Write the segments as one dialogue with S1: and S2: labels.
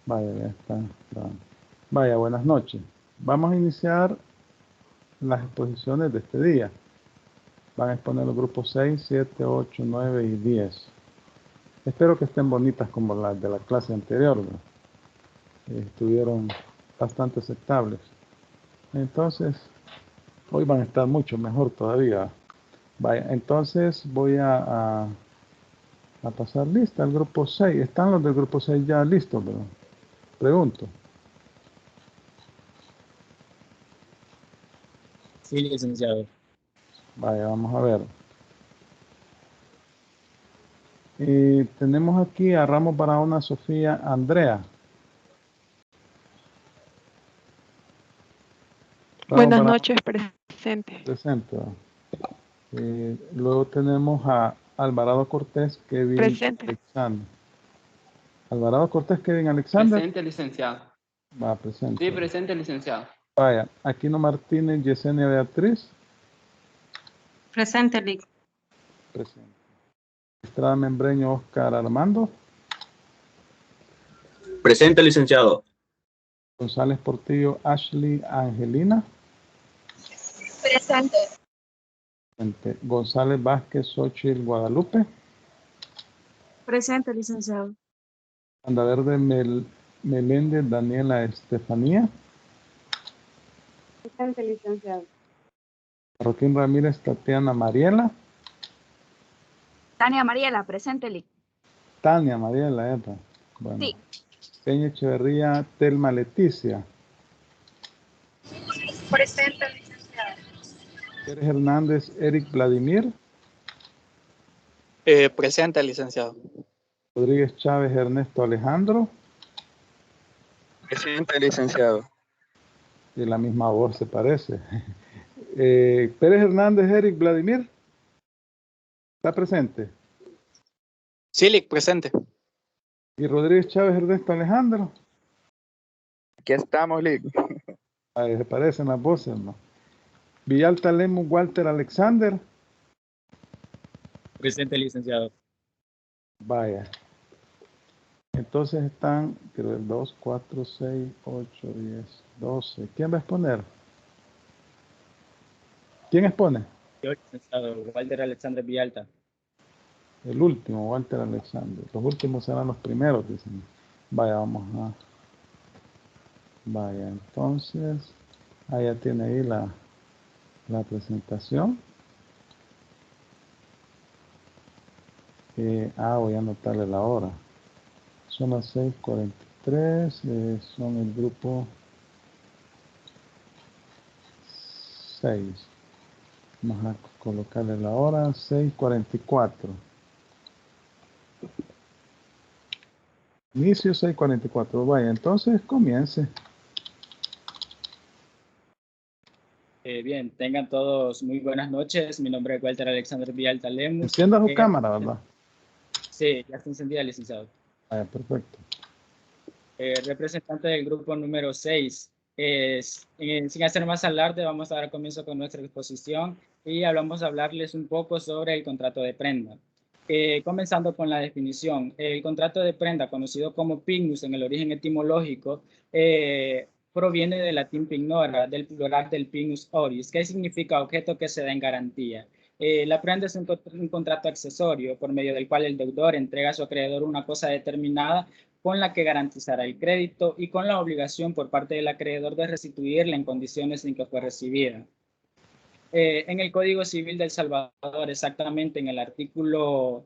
S1: Vaya, ya está. Vaya, buenas noches. Vamos a iniciar las exposiciones de este día. Van a exponer los grupos 6, 7, 8, 9 y 10. Espero que estén bonitas como las de la clase anterior, ¿no? Estuvieron bastante aceptables. Entonces, hoy van a estar mucho mejor todavía. Vaya, entonces voy a pasar lista al grupo 6. ¿Están los del grupo 6 ya listos, bro? Pregunto.
S2: Sí, licenciado.
S1: Vaya, vamos a ver. Tenemos aquí a Ramos Barahona Sofía Andrea.
S3: Buenas noches, presente.
S1: Presente. Luego tenemos a Alvarado Cortés Kevin
S3: Presente.
S1: Alexander. Alvarado Cortés Kevin Alexander.
S4: Presente, licenciado.
S1: Va, presente.
S4: Sí, presente, licenciado.
S1: Vaya, Aquino Martínez Yesenia Beatriz.
S5: Presente, Lic.
S1: Presente. Estrada Membreño Oscar Armando.
S6: Presente, licenciado.
S1: González Portillo Ashley Angelina.
S7: Presente.
S1: Presente. González Vázquez Xochitl Guadalupe.
S5: Presente, licenciado.
S1: Andaverde Meléndez Daniela Estefanía.
S5: Presente, licenciado.
S1: Joaquín Ramírez Tatiana Mariela.
S7: Tania Mariela, presente, Lic.
S1: Tania Mariela, ¿eta? Bueno.
S7: Sí.
S1: Peña Echeverría Telma Leticia.
S7: Presente, licenciado.
S1: Pérez Hernández Eric Vladimir.
S2: Presente, licenciado.
S1: Rodríguez Chávez Ernesto Alejandro.
S6: Presente, licenciado.
S1: De la misma voz se parece. Pérez Hernández Eric Vladimir. ¿Está presente?
S2: Sí, Lic, presente.
S1: Y Rodríguez Chávez Ernesto Alejandro.
S6: Aquí estamos, Lic.
S1: Se parecen las voces, ¿no? Villalta Lemus Walter Alexander.
S2: Presente, licenciado.
S1: Vaya. Entonces están, creo, el 2, 4, 6, 8, 10, 12. ¿Quién va a exponer? ¿Quién expone?
S2: Yo, licenciado, Walter Alexander Villalta.
S1: El último, Walter Alexander. Los últimos serán los primeros, dicen. Vaya, vamos a... Vaya, entonces... ya tiene ahí la presentación. Voy a anotarle la hora. Son las 6:43. Son el grupo 6. Vamos a colocarle la hora. 6:44. Inicio 6:44. Vaya, entonces comience.
S2: Bien, tengan todos muy buenas noches. Mi nombre es Walter Alexander Villalta Lemus.
S1: Encienda su cámara, ¿verdad?
S2: Sí, ya está encendida, licenciado.
S1: Vaya, perfecto.
S2: Representante del grupo número 6. Sin hacer más alarde, vamos a dar comienzo con nuestra exposición y vamos a hablarles un poco sobre el contrato de prenda. Comenzando con la definición. El contrato de prenda, conocido como pignus en el origen etimológico, proviene del latín pignora, del plural del pignus oris, que significa objeto que se da en garantía. La prenda es un contrato accesorio por medio del cual el deudor entrega a su acreedor una cosa determinada con la que garantizará el crédito y con la obligación por parte del acreedor de restituirla en condiciones en que fue recibida. En el Código Civil de El Salvador, exactamente en el artículo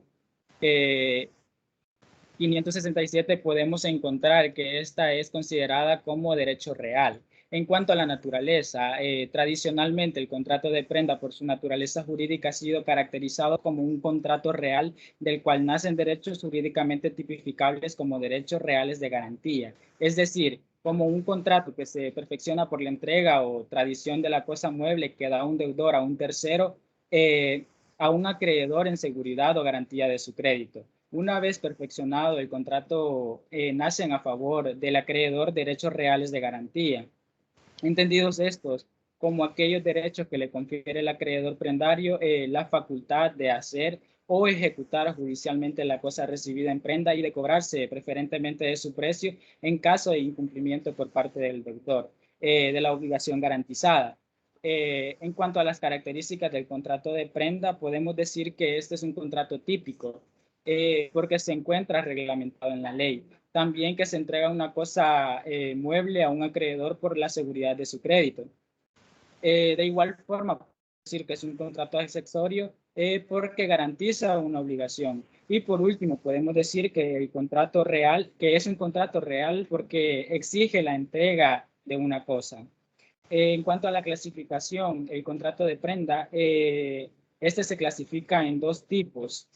S2: 567, podemos encontrar que esta es considerada como derecho real. En cuanto a la naturaleza, tradicionalmente el contrato de prenda por su naturaleza jurídica ha sido caracterizado como un contrato real del cual nacen derechos jurídicamente tipificables como derechos reales de garantía. Es decir, como un contrato que se perfecciona por la entrega o tradición de la cosa mueble que da un deudor a un tercero, a un acreedor en seguridad o garantía de su crédito. Una vez perfeccionado el contrato, nacen a favor del acreedor derechos reales de garantía. Entendidos estos como aquellos derechos que le confiere el acreedor prendario la facultad de hacer o ejecutar judicialmente la cosa recibida en prenda y de cobrarse preferentemente de su precio en caso de incumplimiento por parte del deudor de la obligación garantizada. En cuanto a las características del contrato de prenda, podemos decir que este es un contrato típico porque se encuentra reglamentado en la ley. También que se entrega una cosa mueble a un acreedor por la seguridad de su crédito. De igual forma, decir que es un contrato accesorio porque garantiza una obligación. Y por último, podemos decir que el contrato real, que es un contrato real porque exige la entrega de una cosa. En cuanto a la clasificación, el contrato de prenda, este se clasifica en dos tipos,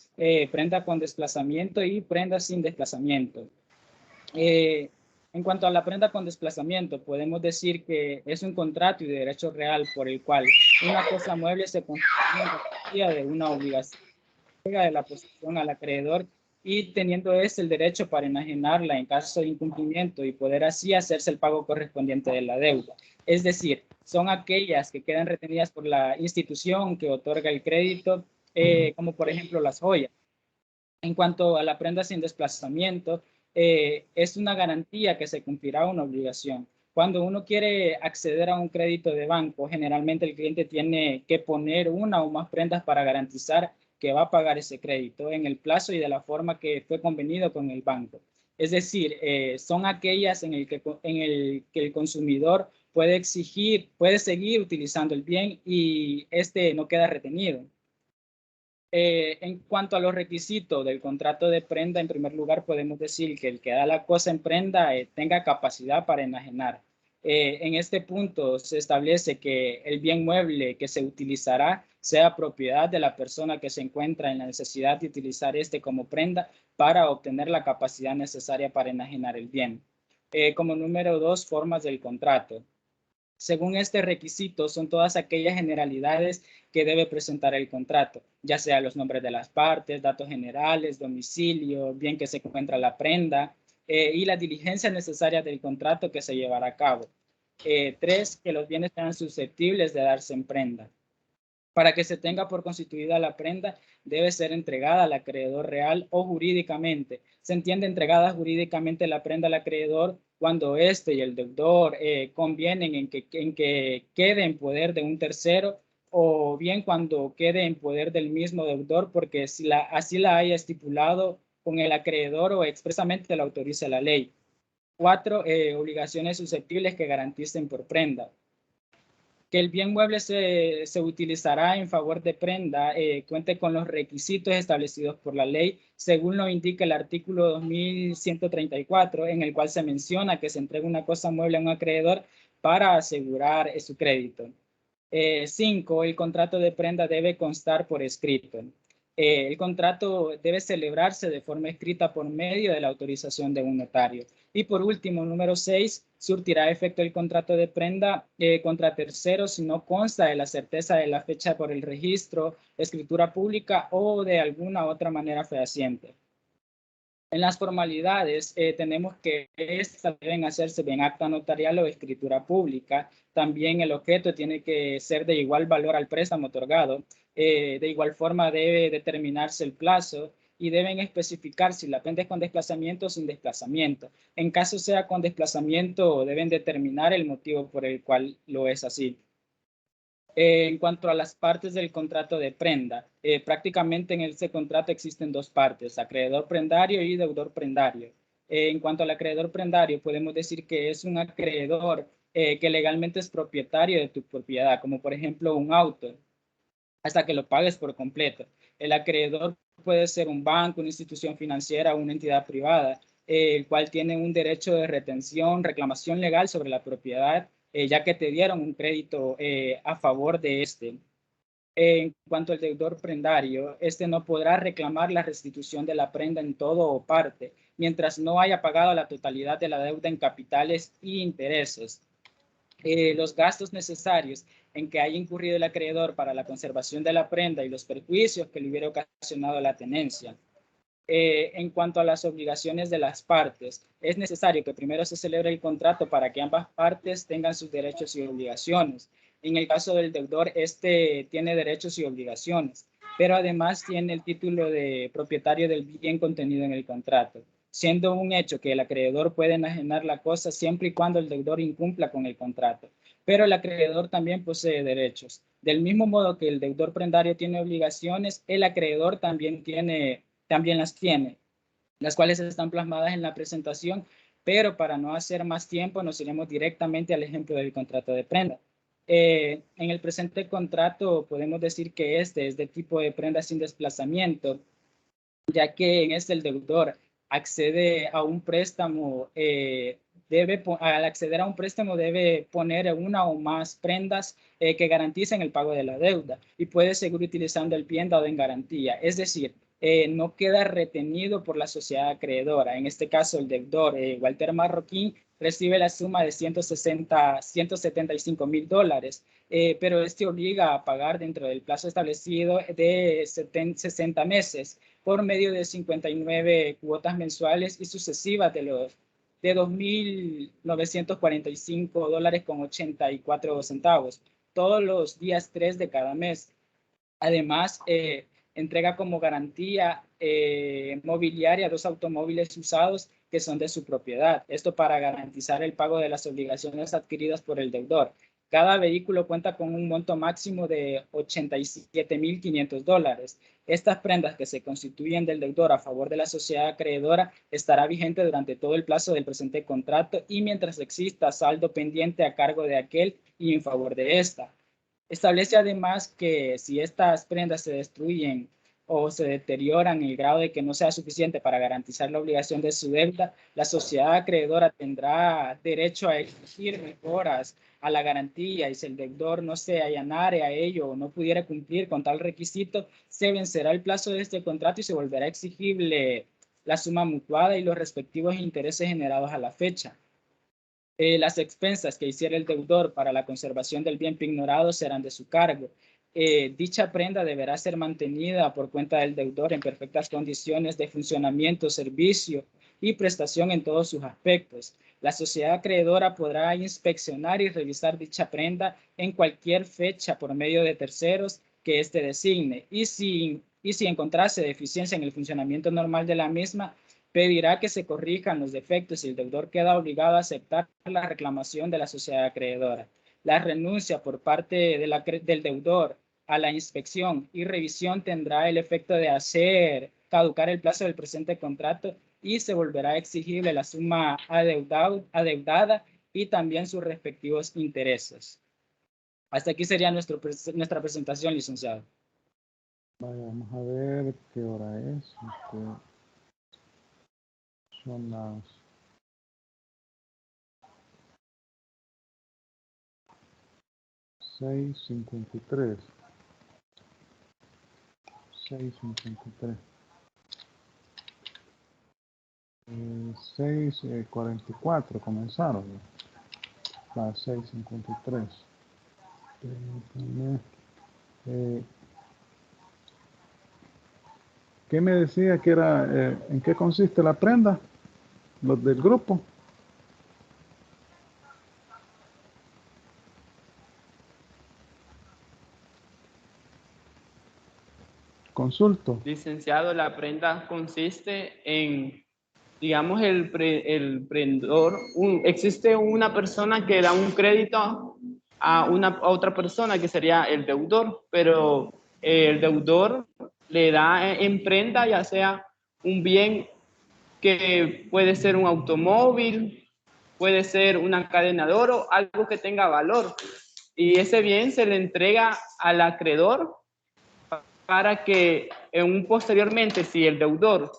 S2: prenda con desplazamiento y prenda sin desplazamiento. En cuanto a la prenda con desplazamiento, podemos decir que es un contrato y de derecho real por el cual una cosa mueble se constituye de una obligación de la posesión al acreedor y teniendo el derecho para enajenarla en caso de incumplimiento y poder así hacerse el pago correspondiente de la deuda. Es decir, son aquellas que quedan retenidas por la institución que otorga el crédito, como por ejemplo las joyas. En cuanto a la prenda sin desplazamiento, es una garantía que se cumplirá una obligación. Cuando uno quiere acceder a un crédito de banco, generalmente el cliente tiene que poner una o más prendas para garantizar que va a pagar ese crédito en el plazo y de la forma que fue convenido con el banco. Es decir, son aquellas en el que el consumidor puede seguir utilizando el bien y este no queda retenido. En cuanto a los requisitos del contrato de prenda, en primer lugar podemos decir que el que da la cosa en prenda tenga capacidad para enajenar. En este punto se establece que el bien mueble que se utilizará sea propiedad de la persona que se encuentra en la necesidad de utilizar este como prenda para obtener la capacidad necesaria para enajenar el bien. Como número 2, formas del contrato. Según este requisito, son todas aquellas generalidades que debe presentar el contrato, ya sea los nombres de las partes, datos generales, domicilio, bien que se encuentra la prenda y las diligencias necesarias del contrato que se llevará a cabo. 3, que los bienes sean susceptibles de darse en prenda. Para que se tenga por constituida la prenda, debe ser entregada al acreedor real o jurídicamente. Se entiende entregada jurídicamente la prenda al acreedor cuando éste y el deudor convienen en que quede en poder de un tercero o bien cuando quede en poder del mismo deudor porque así la haya estipulado con el acreedor o expresamente la autorice la ley. 4, obligaciones susceptibles que garanticen por prenda. Que el bien mueble se utilizará en favor de prenda, cuente con los requisitos establecidos por la ley, según lo indica el artículo 2134, en el cual se menciona que se entrega una cosa mueble a un acreedor para asegurar su crédito. 5, el contrato de prenda debe constar por escrito. El contrato debe celebrarse de forma escrita por medio de la autorización de un notario. Y por último, número 6, surtirá efecto el contrato de prenda contra terceros si no consta de la certeza de la fecha por el registro, escritura pública o de alguna otra manera fehaciente. En las formalidades tenemos que estas deben hacerse en acta notarial o escritura pública. También el objeto tiene que ser de igual valor al préstamo otorgado. De igual forma debe determinarse el plazo y deben especificar si la prenda es con desplazamiento o sin desplazamiento. En caso sea con desplazamiento, deben determinar el motivo por el cual lo es así. En cuanto a las partes del contrato de prenda, prácticamente en este contrato existen dos partes, acreedor prendario y deudor prendario. En cuanto al acreedor prendario, podemos decir que es un acreedor que legalmente es propietario de tu propiedad, como por ejemplo un auto, hasta que lo pagues por completo. El acreedor puede ser un banco, una institución financiera o una entidad privada, el cual tiene un derecho de retención, reclamación legal sobre la propiedad, ya que te dieron un crédito a favor de este. En cuanto al deudor prendario, este no podrá reclamar la restitución de la prenda en todo o parte, mientras no haya pagado la totalidad de la deuda en capitales y intereses. Los gastos necesarios en que haya incurrido el acreedor para la conservación de la prenda y los perjuicios que le hubiera ocasionado la tenencia. En cuanto a las obligaciones de las partes, es necesario que primero se celebre el contrato para que ambas partes tengan sus derechos y obligaciones. En el caso del deudor, este tiene derechos y obligaciones. pero además tiene el título de propietario del bien contenido en el contrato, siendo un hecho que el acreedor puede enajenar la cosa siempre y cuando el deudor incumpla con el contrato. Pero el acreedor también posee derechos. Del mismo modo que el deudor prendario tiene obligaciones, el acreedor también las tiene, las cuales están plasmadas en la presentación, pero para no hacer más tiempo nos iremos directamente al ejemplo del contrato de prenda. En el presente contrato podemos decir que este es de tipo de prenda sin desplazamiento, ya que en este el deudor accede a un préstamo, al acceder a un préstamo debe poner una o más prendas que garanticen el pago de la deuda y puede seguir utilizando el bien dado en garantía. Es decir, no queda retenido por la sociedad acreedora. En este caso, el deudor, Walter Marroquín, recibe la suma de 175 mil dólares, pero este obliga a pagar dentro del plazo establecido de 60 meses por medio de 59 cuotas mensuales y sucesivas de 2.945 dólares con 84 centavos, todos los días 3 de cada mes. Además, entrega como garantía mobiliaria 2 automóviles usados que son de su propiedad. Esto para garantizar el pago de las obligaciones adquiridas por el deudor. Cada vehículo cuenta con un monto máximo de 87.500 dólares. Estas prendas que se constituyen del deudor a favor de la sociedad acreedora estará vigente durante todo el plazo del presente contrato y mientras exista saldo pendiente a cargo de aquel y en favor de esta. Establece además que si estas prendas se destruyen o se deterioran en el grado de que no sea suficiente para garantizar la obligación de su deuda, la sociedad acreedora tendrá derecho a exigir mejoras a la garantía y si el deudor no se allanare a ello o no pudiera cumplir con tal requisito, se vencerá el plazo de este contrato y se volverá exigible la suma mutuada y los respectivos intereses generados a la fecha. Las expensas que hiciera el deudor para la conservación del bien pignorado serán de su cargo. Dicha prenda deberá ser mantenida por cuenta del deudor en perfectas condiciones de funcionamiento, servicio y prestación en todos sus aspectos. La sociedad acreedora podrá inspeccionar y revisar dicha prenda en cualquier fecha por medio de terceros que éste designe y si encontrase deficiencia en el funcionamiento normal de la misma, pedirá que se corrijan los defectos y el deudor queda obligado a aceptar la reclamación de la sociedad acreedora. La renuncia por parte del deudor a la inspección y revisión tendrá el efecto de hacer caducar el plazo del presente contrato y se volverá exigible la suma adeudada y también sus respectivos intereses. Hasta aquí sería nuestra presentación, licenciado.
S1: Vamos a ver qué hora es. Son las 6:53. 6:53. 6:44 comenzaron. Las 6:53. ¿Qué me decía que era? ¿En qué consiste la prenda? Los del grupo. Consulto.
S4: Licenciado, la prenda consiste en, digamos, el prendedor. Existe una persona que da un crédito a otra persona que sería el deudor, pero el deudor le da en prenda ya sea un bien que puede ser un automóvil, puede ser una cadena de oro, algo que tenga valor. Y ese bien se le entrega al acreedor para que posteriormente, si el deudor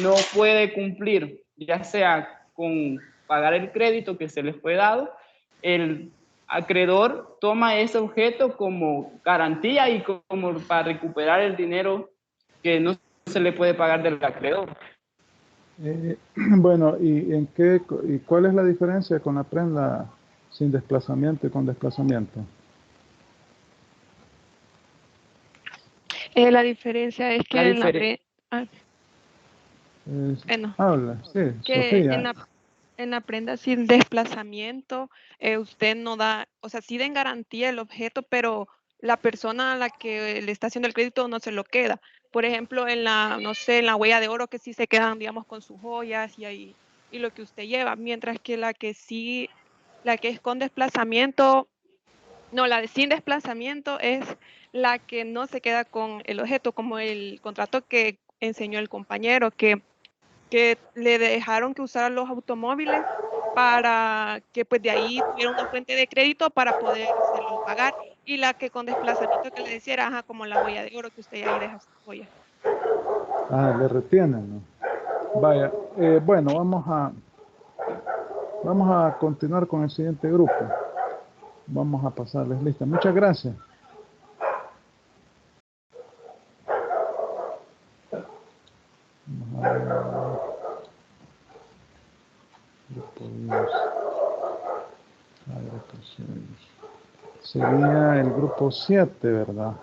S4: no puede cumplir, ya sea con pagar el crédito que se les fue dado, el acreedor toma ese objeto como garantía y como para recuperar el dinero que no se le puede pagar del acreedor.
S1: Bueno, ¿y cuál es la diferencia con la prenda sin desplazamiento y con desplazamiento?
S3: La diferencia es que
S1: Habla, sí,
S3: que
S1: Sofía.
S3: en la prenda sin desplazamiento, usted no da, o sea, sí da en garantía el objeto, pero la persona a la que le está haciendo el crédito no se lo queda. Por ejemplo, en la, no sé, en la huella de oro que sí se quedan, digamos, con sus joyas y ahí, y lo que usted lleva, mientras que la que sí, la que es con desplazamiento, no, la de sin desplazamiento es la que no se queda con el objeto, como el contrato que enseñó el compañero, que le dejaron que usara los automóviles para que pues de ahí tuviera una fuente de crédito para podérselo pagar, y la que con desplazamiento que le decía era, ajá, como la huella de oro que usted ahí deja su joya.
S1: Ah, le retienen, ¿no? Vaya, bueno, vamos a continuar con el siguiente grupo. Vamos a pasarles lista. Muchas gracias. Vamos a ver. Grupo 10. Agrupo 6. Sería el grupo 7, ¿verdad?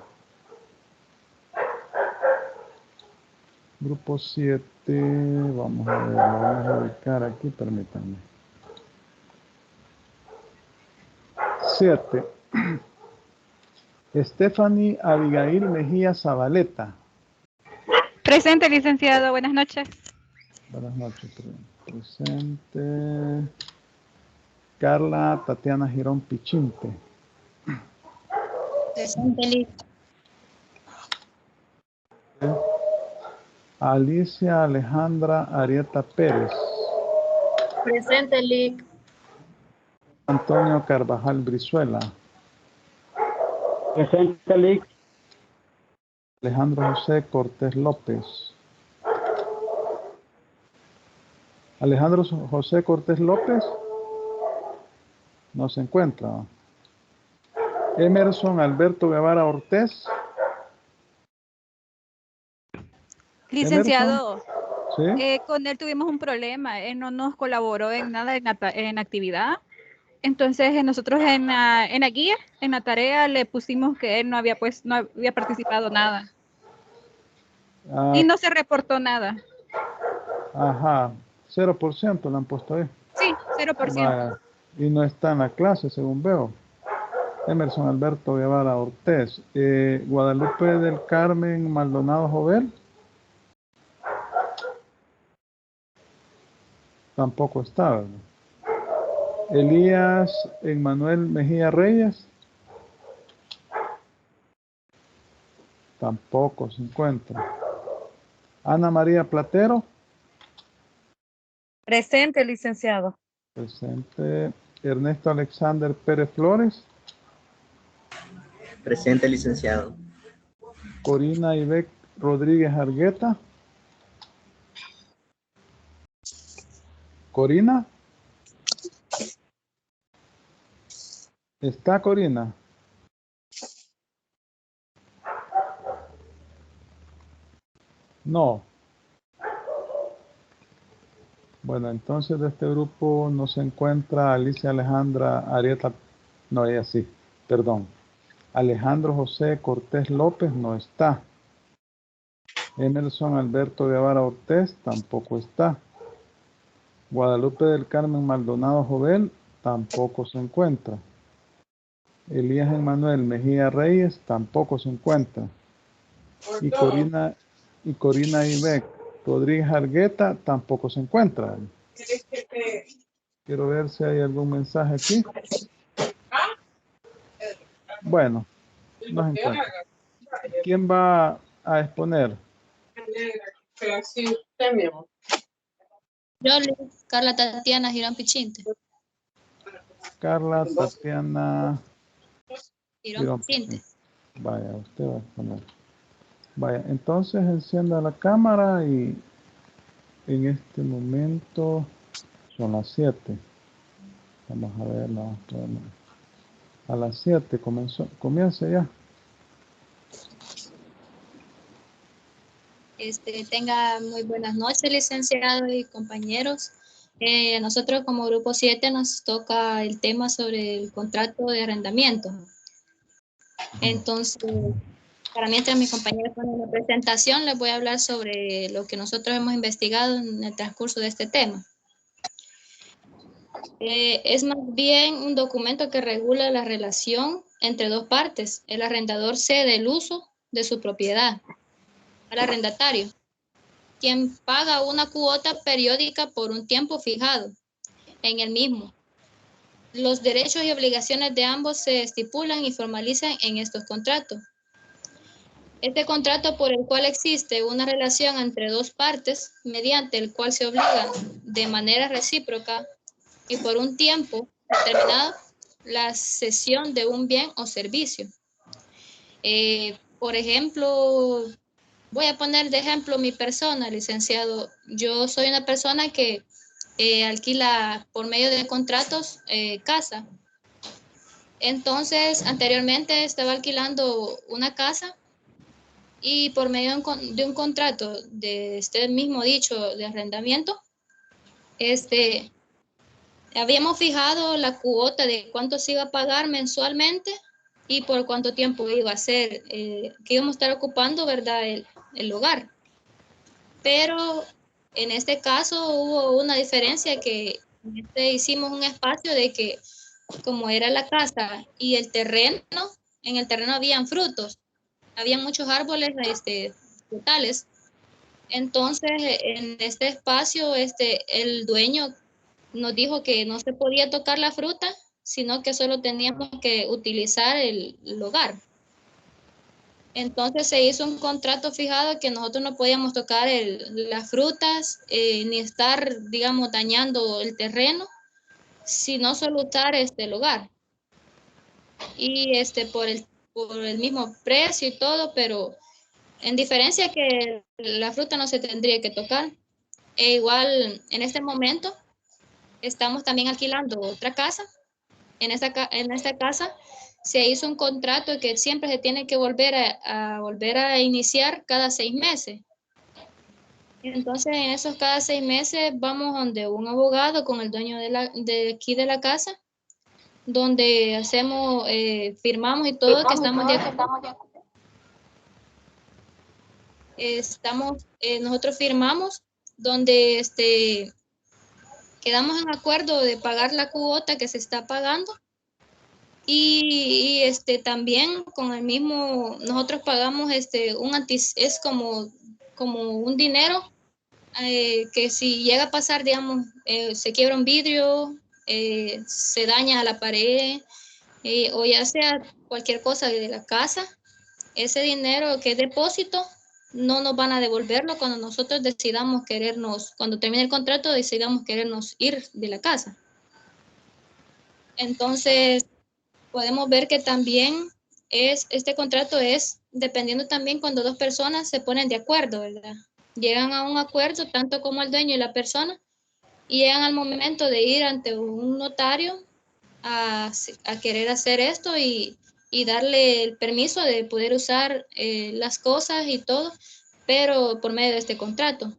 S1: Grupo 7, vamos a ver, lo vamos a ubicar aquí, permítanme. 7. Stephanie Abigail Mejía Zabaleta.
S5: Presente, licenciado. Buenas noches.
S1: Buenas noches. Presente. Carla Tatiana Girón Pichinte.
S7: Presente, Lic.
S1: Alicia Alejandra Arieta Pérez.
S7: Presente, Lic.
S1: Antonio Carvajal Brizuela.
S8: Presente, Lic.
S1: Alejandro José Cortés López. Alejandro José Cortés López no se encuentra. Emerson Alberto Guevara Ortiz.
S5: Licenciado,
S1: Emerson, ¿sí?
S5: con él tuvimos un problema. Él no nos colaboró en nada en actividad. Entonces nosotros en la guía, en la tarea, le pusimos que él no había participado nada. Y no se reportó nada.
S1: Ajá, 0% le han puesto ahí.
S5: Sí, 0%.
S1: Vaya, y no está en la clase, según veo. Emerson Alberto Guevara Ortiz. Guadalupe del Carmen Maldonado Jovel. Tampoco está, ¿verdad? Elías Emmanuel Mejía Reyes. Tampoco se encuentra. Ana María Platero.
S9: Presente, licenciado.
S1: Presente. Ernesto Alexander Pérez Flores.
S10: Presente, licenciado.
S1: Corina Ivette Rodríguez Argueta. Corina. ¿Está Corina? No. Bueno, entonces de este grupo no se encuentra Alicia Alejandra Arieta. No, ella sí, perdón. Alejandro José Cortés López no está. Emerson Alberto Guevara Ortiz tampoco está. Guadalupe del Carmen Maldonado Jovel tampoco se encuentra. Elías Emmanuel Mejía Reyes tampoco se encuentra. Y Corina Ivette Rodríguez Argueta tampoco se encuentra. Quiero ver si hay algún mensaje aquí. Bueno, no se encuentra. ¿Quién va a exponer?
S7: Yo, Carla Tatiana Girón Pichinte.
S1: Carla Tatiana
S7: Girón Pichinte.
S1: Vaya, usted va a exponer. Vaya, entonces encienda la cámara y en este momento son las 7. Vamos a ver, no, a las 7 comienza ya.
S7: Tenga muy buenas noches, licenciado y compañeros. A nosotros como grupo 7 nos toca el tema sobre el contrato de arrendamiento. Entonces, para mientras mis compañeros ponen la presentación, les voy a hablar sobre lo que nosotros hemos investigado en el transcurso de este tema. Es más bien un documento que regula la relación entre dos partes. El arrendador cede el uso de su propiedad al arrendatario, quien paga una cuota periódica por un tiempo fijado en el mismo. Los derechos y obligaciones de ambos se estipulan y formalizan en estos contratos. Este contrato por el cual existe una relación entre dos partes, mediante el cual se obligan de manera recíproca y por un tiempo determinado la cesión de un bien o servicio. Por ejemplo, voy a poner de ejemplo mi persona, licenciado. Yo soy una persona que alquila por medio de contratos casa. Entonces, anteriormente estaba alquilando una casa y por medio de un contrato de este mismo dicho de arrendamiento, habíamos fijado la cuota de cuánto se iba a pagar mensualmente y por cuánto tiempo iba a ser, que íbamos a estar ocupando, ¿verdad?, el hogar. Pero en este caso hubo una diferencia que hicimos un espacio de que como era la casa y el terreno, en el terreno habían frutos, había muchos árboles frutales. Entonces, en este espacio, el dueño nos dijo que no se podía tocar la fruta, sino que solo teníamos que utilizar el hogar. Entonces se hizo un contrato fijado que nosotros no podíamos tocar las frutas, ni estar, digamos, dañando el terreno, sino solo usar el hogar. Y por el mismo precio y todo, pero en diferencia que la fruta no se tendría que tocar. E igual, en este momento, estamos también alquilando otra casa. En esta casa se hizo un contrato que siempre se tiene que volver a iniciar cada 6 meses. Entonces, en esos cada 6 meses vamos donde un abogado con el dueño de aquí de la casa, donde hacemos, firmamos y todo, que estamos de acuerdo. Nosotros firmamos donde quedamos en acuerdo de pagar la cuota que se está pagando y también con el mismo, nosotros pagamos es como un dinero que si llega a pasar, digamos, se quiebra un vidrio, se daña la pared o ya sea cualquier cosa de la casa, ese dinero que es depósito no nos van a devolverlo cuando nosotros decidamos cuando termine el contrato decidamos querernos ir de la casa. Entonces, podemos ver que también este contrato es dependiendo también cuando dos personas se ponen de acuerdo, ¿verdad? Llegan a un acuerdo, tanto como el dueño y la persona, y llegan al momento de ir ante un notario a querer hacer esto y darle el permiso de poder usar las cosas y todo, pero por medio de este contrato.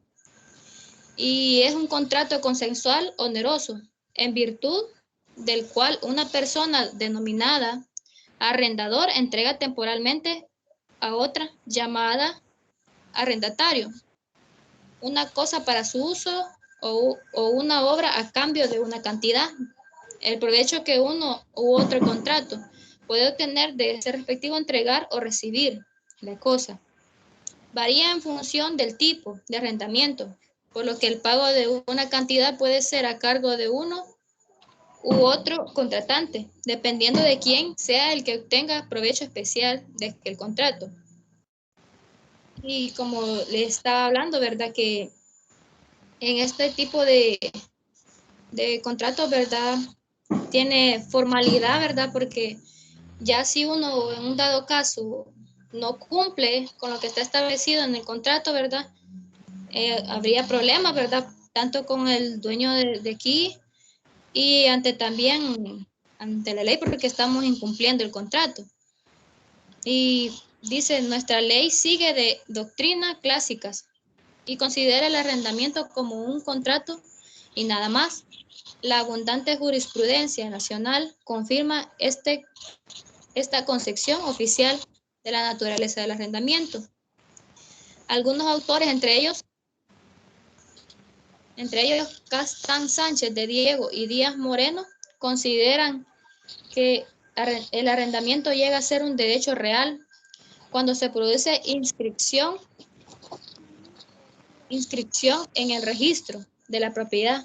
S7: Y es un contrato consensual oneroso, en virtud del cual una persona denominada arrendador entrega temporalmente a otra llamada arrendatario una cosa para su uso o una obra a cambio de una cantidad. El provecho que uno u otro contrato puede obtener de ese respectivo entregar o recibir la cosa varía en función del tipo de arrendamiento, por lo que el pago de una cantidad puede ser a cargo de uno u otro contratante, dependiendo de quién sea el que obtenga provecho especial de el contrato. Y como le estaba hablando, ¿verdad? Que en este tipo de contratos, ¿verdad? Tiene formalidad, ¿verdad? Porque ya si uno en un dado caso no cumple con lo que está establecido en el contrato, ¿verdad? Habría problemas, ¿verdad? Tanto con el dueño de aquí y también ante la ley porque estamos incumpliendo el contrato. Y dice, nuestra ley sigue de doctrina clásicas y considera el arrendamiento como un contrato y nada más. La abundante jurisprudencia nacional confirma esta concepción oficial de la naturaleza del arrendamiento. Algunos autores, entre ellos entre ellos Castán Sánchez de Diego y Díaz Moreno, consideran que el arrendamiento llega a ser un derecho real cuando se produce inscripción en el registro de la propiedad.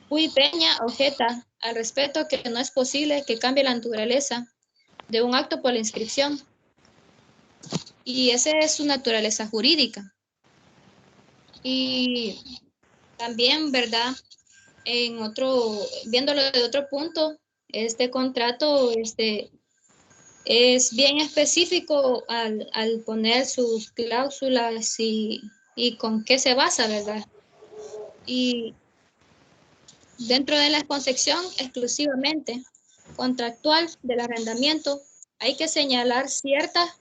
S7: Puy Peña objeta al respecto que no es posible que cambie la naturaleza de un acto por la inscripción, y esa es su naturaleza jurídica. Y también, ¿verdad? Viéndolo de otro punto, este contrato es bien específico al poner sus cláusulas y con qué se basa, ¿verdad? Y dentro de la concepción exclusivamente contractual del arrendamiento, hay que señalar ciertas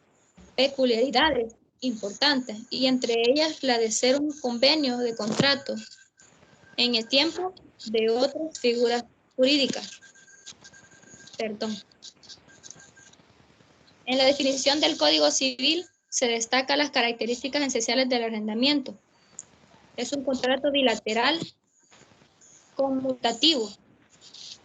S7: peculiaridades importantes, y entre ellas la de ser un convenio de contrato en el tiempo de otras figuras jurídicas. Perdón. En la definición del Código Civil se destacan las características esenciales del arrendamiento. Es un contrato bilateral conmutativo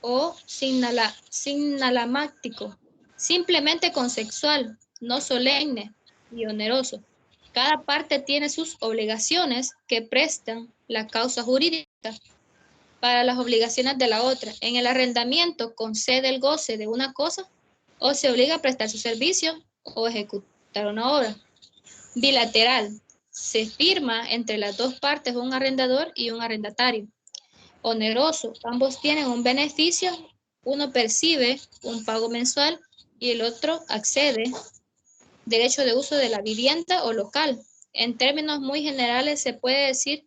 S7: o sinalamáctico, simplemente consensual, no solemne y oneroso. Cada parte tiene sus obligaciones que prestan la causa jurídica para las obligaciones de la otra. En el arrendamiento concede el goce de una cosa o se obliga a prestar su servicio o ejecutar una obra. Bilateral. Se firma entre las dos partes un arrendador y un arrendatario. Oneroso. Ambos tienen un beneficio. Uno percibe un pago mensual y el otro accede derecho de uso de la vivienda o local. En términos muy generales se puede decir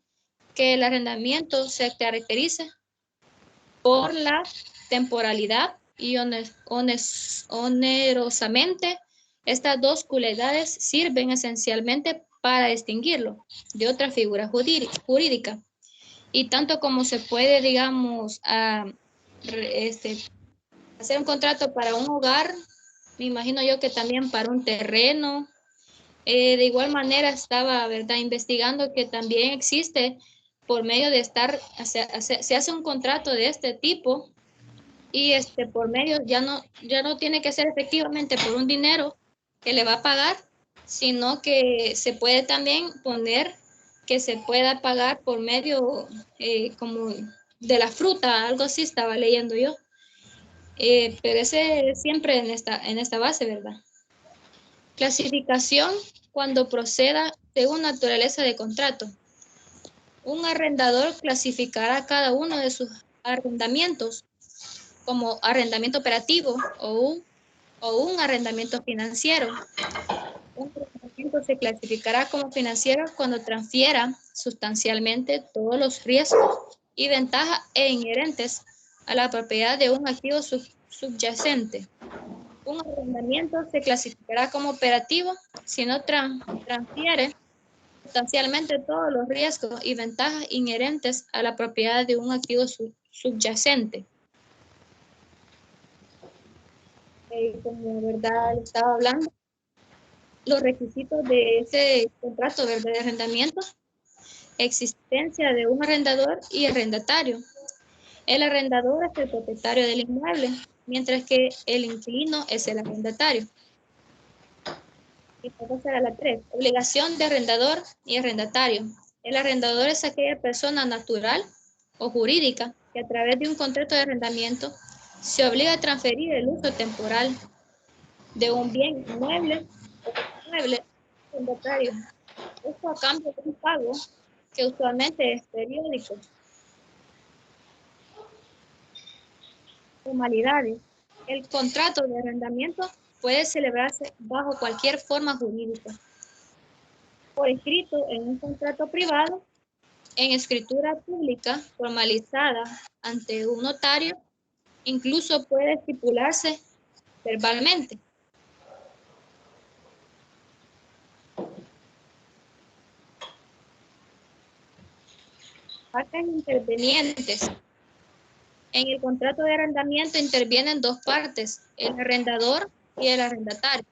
S7: que el arrendamiento se caracteriza por la temporalidad y onerosamente. Estas dos cualidades sirven esencialmente para distinguirlo de otra figura jurídica. Y tanto como se puede, digamos, hacer un contrato para un hogar, me imagino yo que también para un terreno. De igual manera estaba, ¿verdad?, investigando que también existe por medio de se hace un contrato de este tipo y por medio ya no tiene que ser efectivamente por un dinero que le va a pagar, sino que se puede también poner que se pueda pagar por medio como de la fruta, algo así estaba leyendo yo. Pero ese siempre en esta base, ¿verdad? Clasificación cuando proceda según naturaleza de contrato. Un arrendador clasificará cada uno de sus arrendamientos como arrendamiento operativo o un arrendamiento financiero. Un arrendamiento se clasificará como financiero cuando transfiera sustancialmente todos los riesgos y ventajas inherentes a la propiedad de un activo subyacente. Un arrendamiento se clasificará como operativo si no transfiere sustancialmente todos los riesgos y ventajas inherentes a la propiedad de un activo subyacente. Como verdad estaba hablando, los requisitos de ese contrato, ¿verdad?, de arrendamiento: existencia de un arrendador y arrendatario. El arrendador es el propietario del inmueble, mientras que el inquilino es el arrendatario. Y pasar a la 3. Obligación de arrendador y arrendatario. El arrendador es aquella persona natural o jurídica que a través de un contrato de arrendamiento se obliga a transferir el uso temporal de un bien inmueble o inmueble al arrendatario. Esto a cambio de un pago que usualmente es periódico. Formalidades. El contrato de arrendamiento puede celebrarse bajo cualquier forma jurídica: por escrito en un contrato privado, en escritura pública formalizada ante un notario, incluso puede estipularse verbalmente. Partes intervenientes. En el contrato de arrendamiento intervienen dos partes: el arrendador y el arrendatario.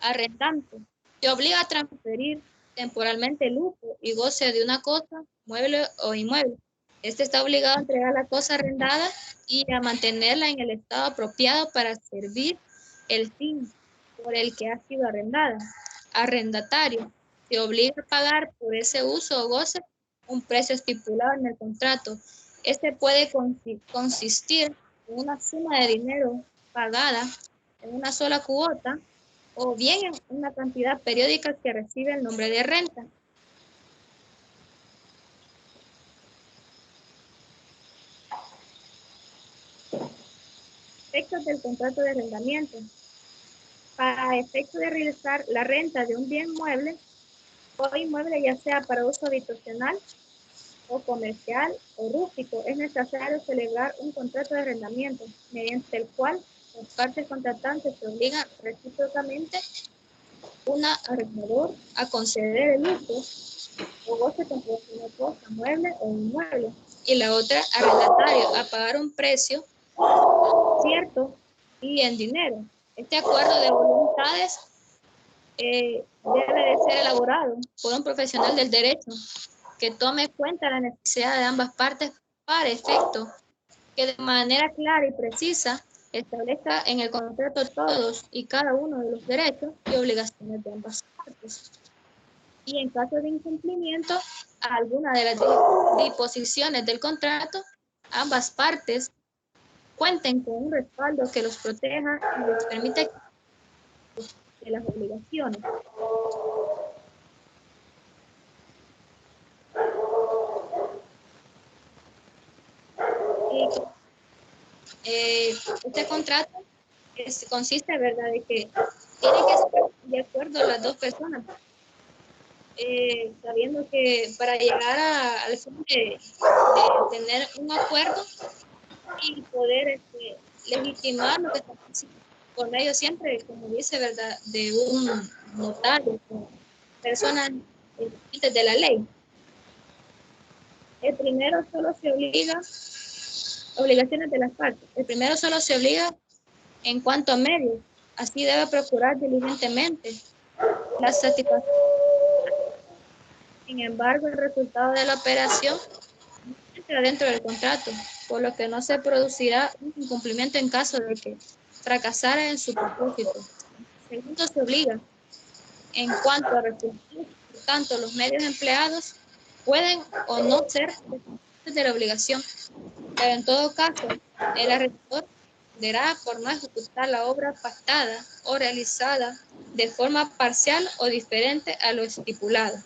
S7: Arrendante: se obliga a transferir temporalmente el uso y goce de una cosa mueble o inmueble. Este está obligado a entregar la cosa arrendada y a mantenerla en el estado apropiado para servir el fin por el que ha sido arrendada. Arrendatario se obliga a pagar por ese uso o goce un precio estipulado en el contrato. Este puede consistir en una suma de dinero pagada en una sola cuota o bien en una cantidad periódica que recibe el nombre de renta. Efectos del contrato de arrendamiento. Para efecto de realizar la renta de un bien mueble o inmueble, ya sea para uso habitacional o comercial o rústico, es necesario celebrar un contrato de arrendamiento mediante el cual las partes contratantes se obligan recíprocamente una arrendador a conceder el uso o goce contra una cosa, mueble o inmueble, y la otra arrendatario a pagar un precio cierto y en dinero. Este acuerdo de voluntades debe de ser elaborado por un profesional del derecho que tome en cuenta la necesidad de ambas partes para efecto que de manera clara y precisa establezca en el contrato todos y cada uno de los derechos y obligaciones de ambas partes. Y en caso de incumplimiento a alguna de las disposiciones del contrato, ambas partes cuenten con un respaldo que los proteja y les permita de las obligaciones. Este contrato consiste, ¿verdad?, de que tienen que estar de acuerdo las dos personas, sabiendo que para llegar al fin de tener un acuerdo y poder legitimar lo que está haciendo por medio siempre, como dice, ¿verdad?, de un notario, personas de la ley. El primero solo se obliga, obligaciones de las partes. El primero solo se obliga en cuanto a medios. Así debe procurar diligentemente la satisfacción. Sin embargo, el resultado de la operación entra dentro del contrato, por lo que no se producirá un incumplimiento en caso de que fracasara en su propósito. Segundo, se obliga en cuanto a resultados, por tanto, los medios empleados pueden o no ser de la obligación, pero en todo caso, el arrendador deberá por no ejecutar la obra pactada o realizada de forma parcial o diferente a lo estipulado.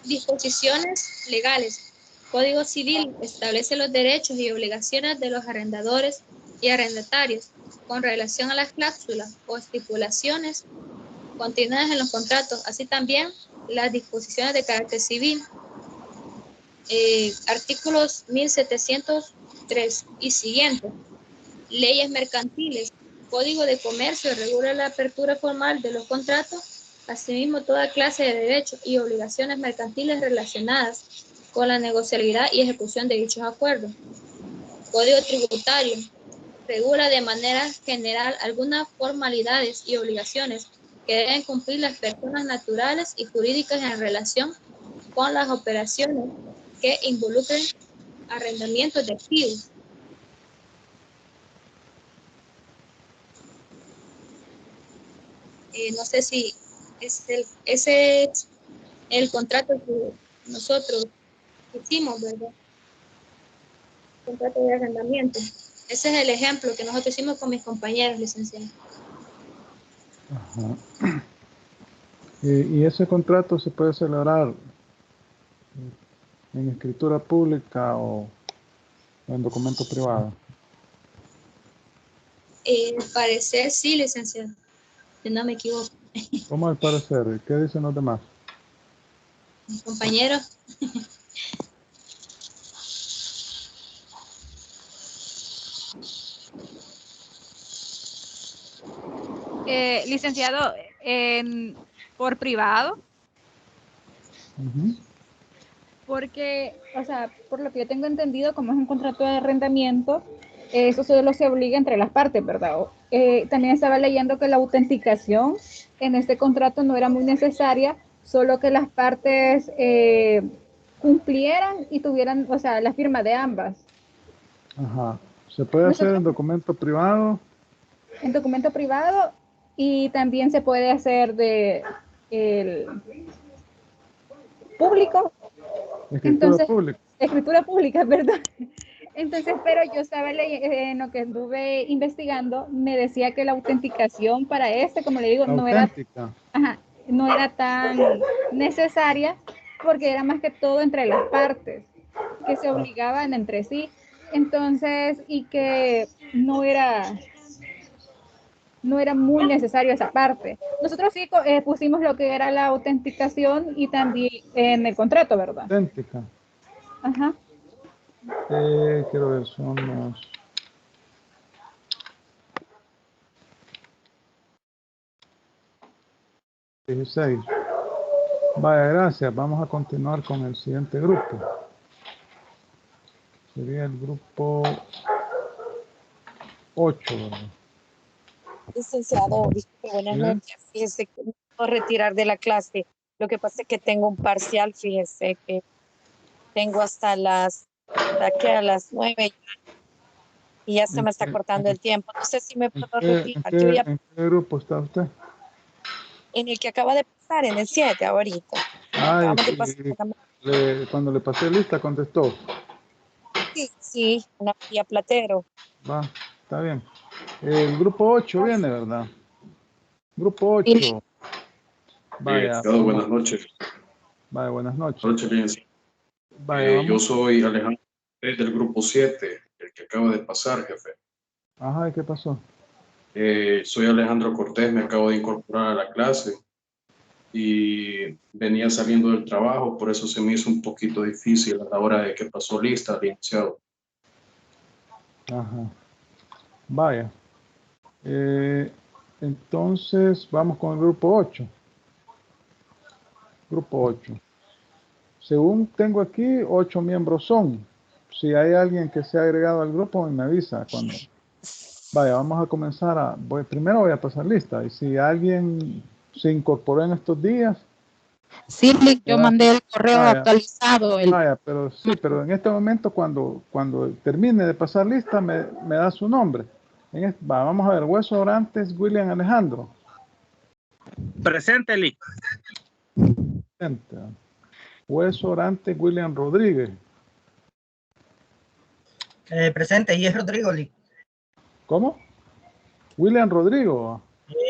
S7: Disposiciones legales. Código Civil establece los derechos y obligaciones de los arrendadores y arrendatarios con relación a las cláusulas o estipulaciones contenidas en los contratos, así también las disposiciones de carácter civil. Artículos 1703 y siguientes. Leyes mercantiles. Código de Comercio regula la apertura formal de los contratos, asimismo toda clase de derechos y obligaciones mercantiles relacionadas con la negociabilidad y ejecución de dichos acuerdos. Código tributario regula de manera general algunas formalidades y obligaciones que deben cumplir las personas naturales y jurídicas en relación con las operaciones que involucren arrendamientos de activos. No sé si ese es el contrato que nosotros hicimos, ¿verdad? Contrato de arrendamiento. Ese es el ejemplo que nosotros hicimos con mis compañeros, licenciados.
S1: Ajá. ¿Y ese contrato se puede celebrar en escritura pública o en documento privado?
S7: Parecer sí, licenciado, si no me equivoco.
S1: ¿Cómo al parecer? ¿Qué dicen los demás?
S7: Mis compañeros.
S5: Licenciado, por privado, porque, o sea, por lo que yo tengo entendido, como es un contrato de arrendamiento, eso solo se obliga entre las partes, ¿verdad? también estaba leyendo que la autenticación en este contrato no era muy necesaria, solo que las partes cumplieran y tuvieran, o sea, la firma de ambas.
S1: Ajá. Se puede hacer en documento privado.
S5: En documento privado y también se puede hacer de el público. Escritura pública, perdón. Entonces, pero yo estaba leyendo, en lo que estuve investigando, me decía que la autenticación para como le digo, no era tan necesaria porque era más que todo entre las partes, que se obligaban entre sí. Entonces, y que no era muy necesario esa parte. Nosotros sí pusimos lo que era la autenticación y también en el contrato, ¿verdad?
S1: Auténtica.
S5: Ajá.
S1: Quiero ver, son los... ...16. Vaya, gracias. Vamos a continuar con el siguiente grupo. Sería el grupo 8, ¿verdad?
S8: Licenciado, disculpe, buenas noches. Fíjese que me puedo retirar de la clase. Lo que pasa es que tengo un parcial, fíjese que tengo hasta las 9 y ya se me está cortando el tiempo. No sé si me puedo retirar.
S1: ¿En qué grupo está usted?
S8: En el que acaba de pasar, en el 7 ahorita.
S1: Cuando le pasé lista, contestó.
S8: Sí, una María Platero.
S1: Va, está bien. El grupo 8 viene, ¿verdad? Grupo 8.
S8: Sí.
S1: Vaya.
S9: Buenas noches.
S1: Vaya, buenas noches.
S9: Buenas noches, bien. Yo soy Alejandro del grupo 7, el que acaba de pasar, jefe.
S1: Ajá, ¿y qué pasó?
S9: Soy Alejandro Cortés, me acabo de incorporar a la clase y venía saliendo del trabajo, por eso se me hizo un poquito difícil a la hora de que pasó lista, licenciado.
S1: Ajá. Vaya. Entonces, vamos con el grupo 8. Grupo 8. Según tengo aquí, 8 miembros son. Si hay alguien que se ha agregado al grupo, me avisa cuando... Vaya, vamos a comenzar primero voy a pasar lista. Y si alguien se incorporó en estos días...
S10: Sí, yo mandé el correo actualizado.
S1: Vaya, pero en este momento, cuando termine de pasar lista, me da su nombre. Vamos a ver, Hueso Orantes, William Alejandro.
S11: Presente, Lick.
S1: Presente. Hueso Orantes, William Rodríguez.
S12: Presente, y es Rodrigo, Lick.
S1: ¿Cómo? William Rodrigo.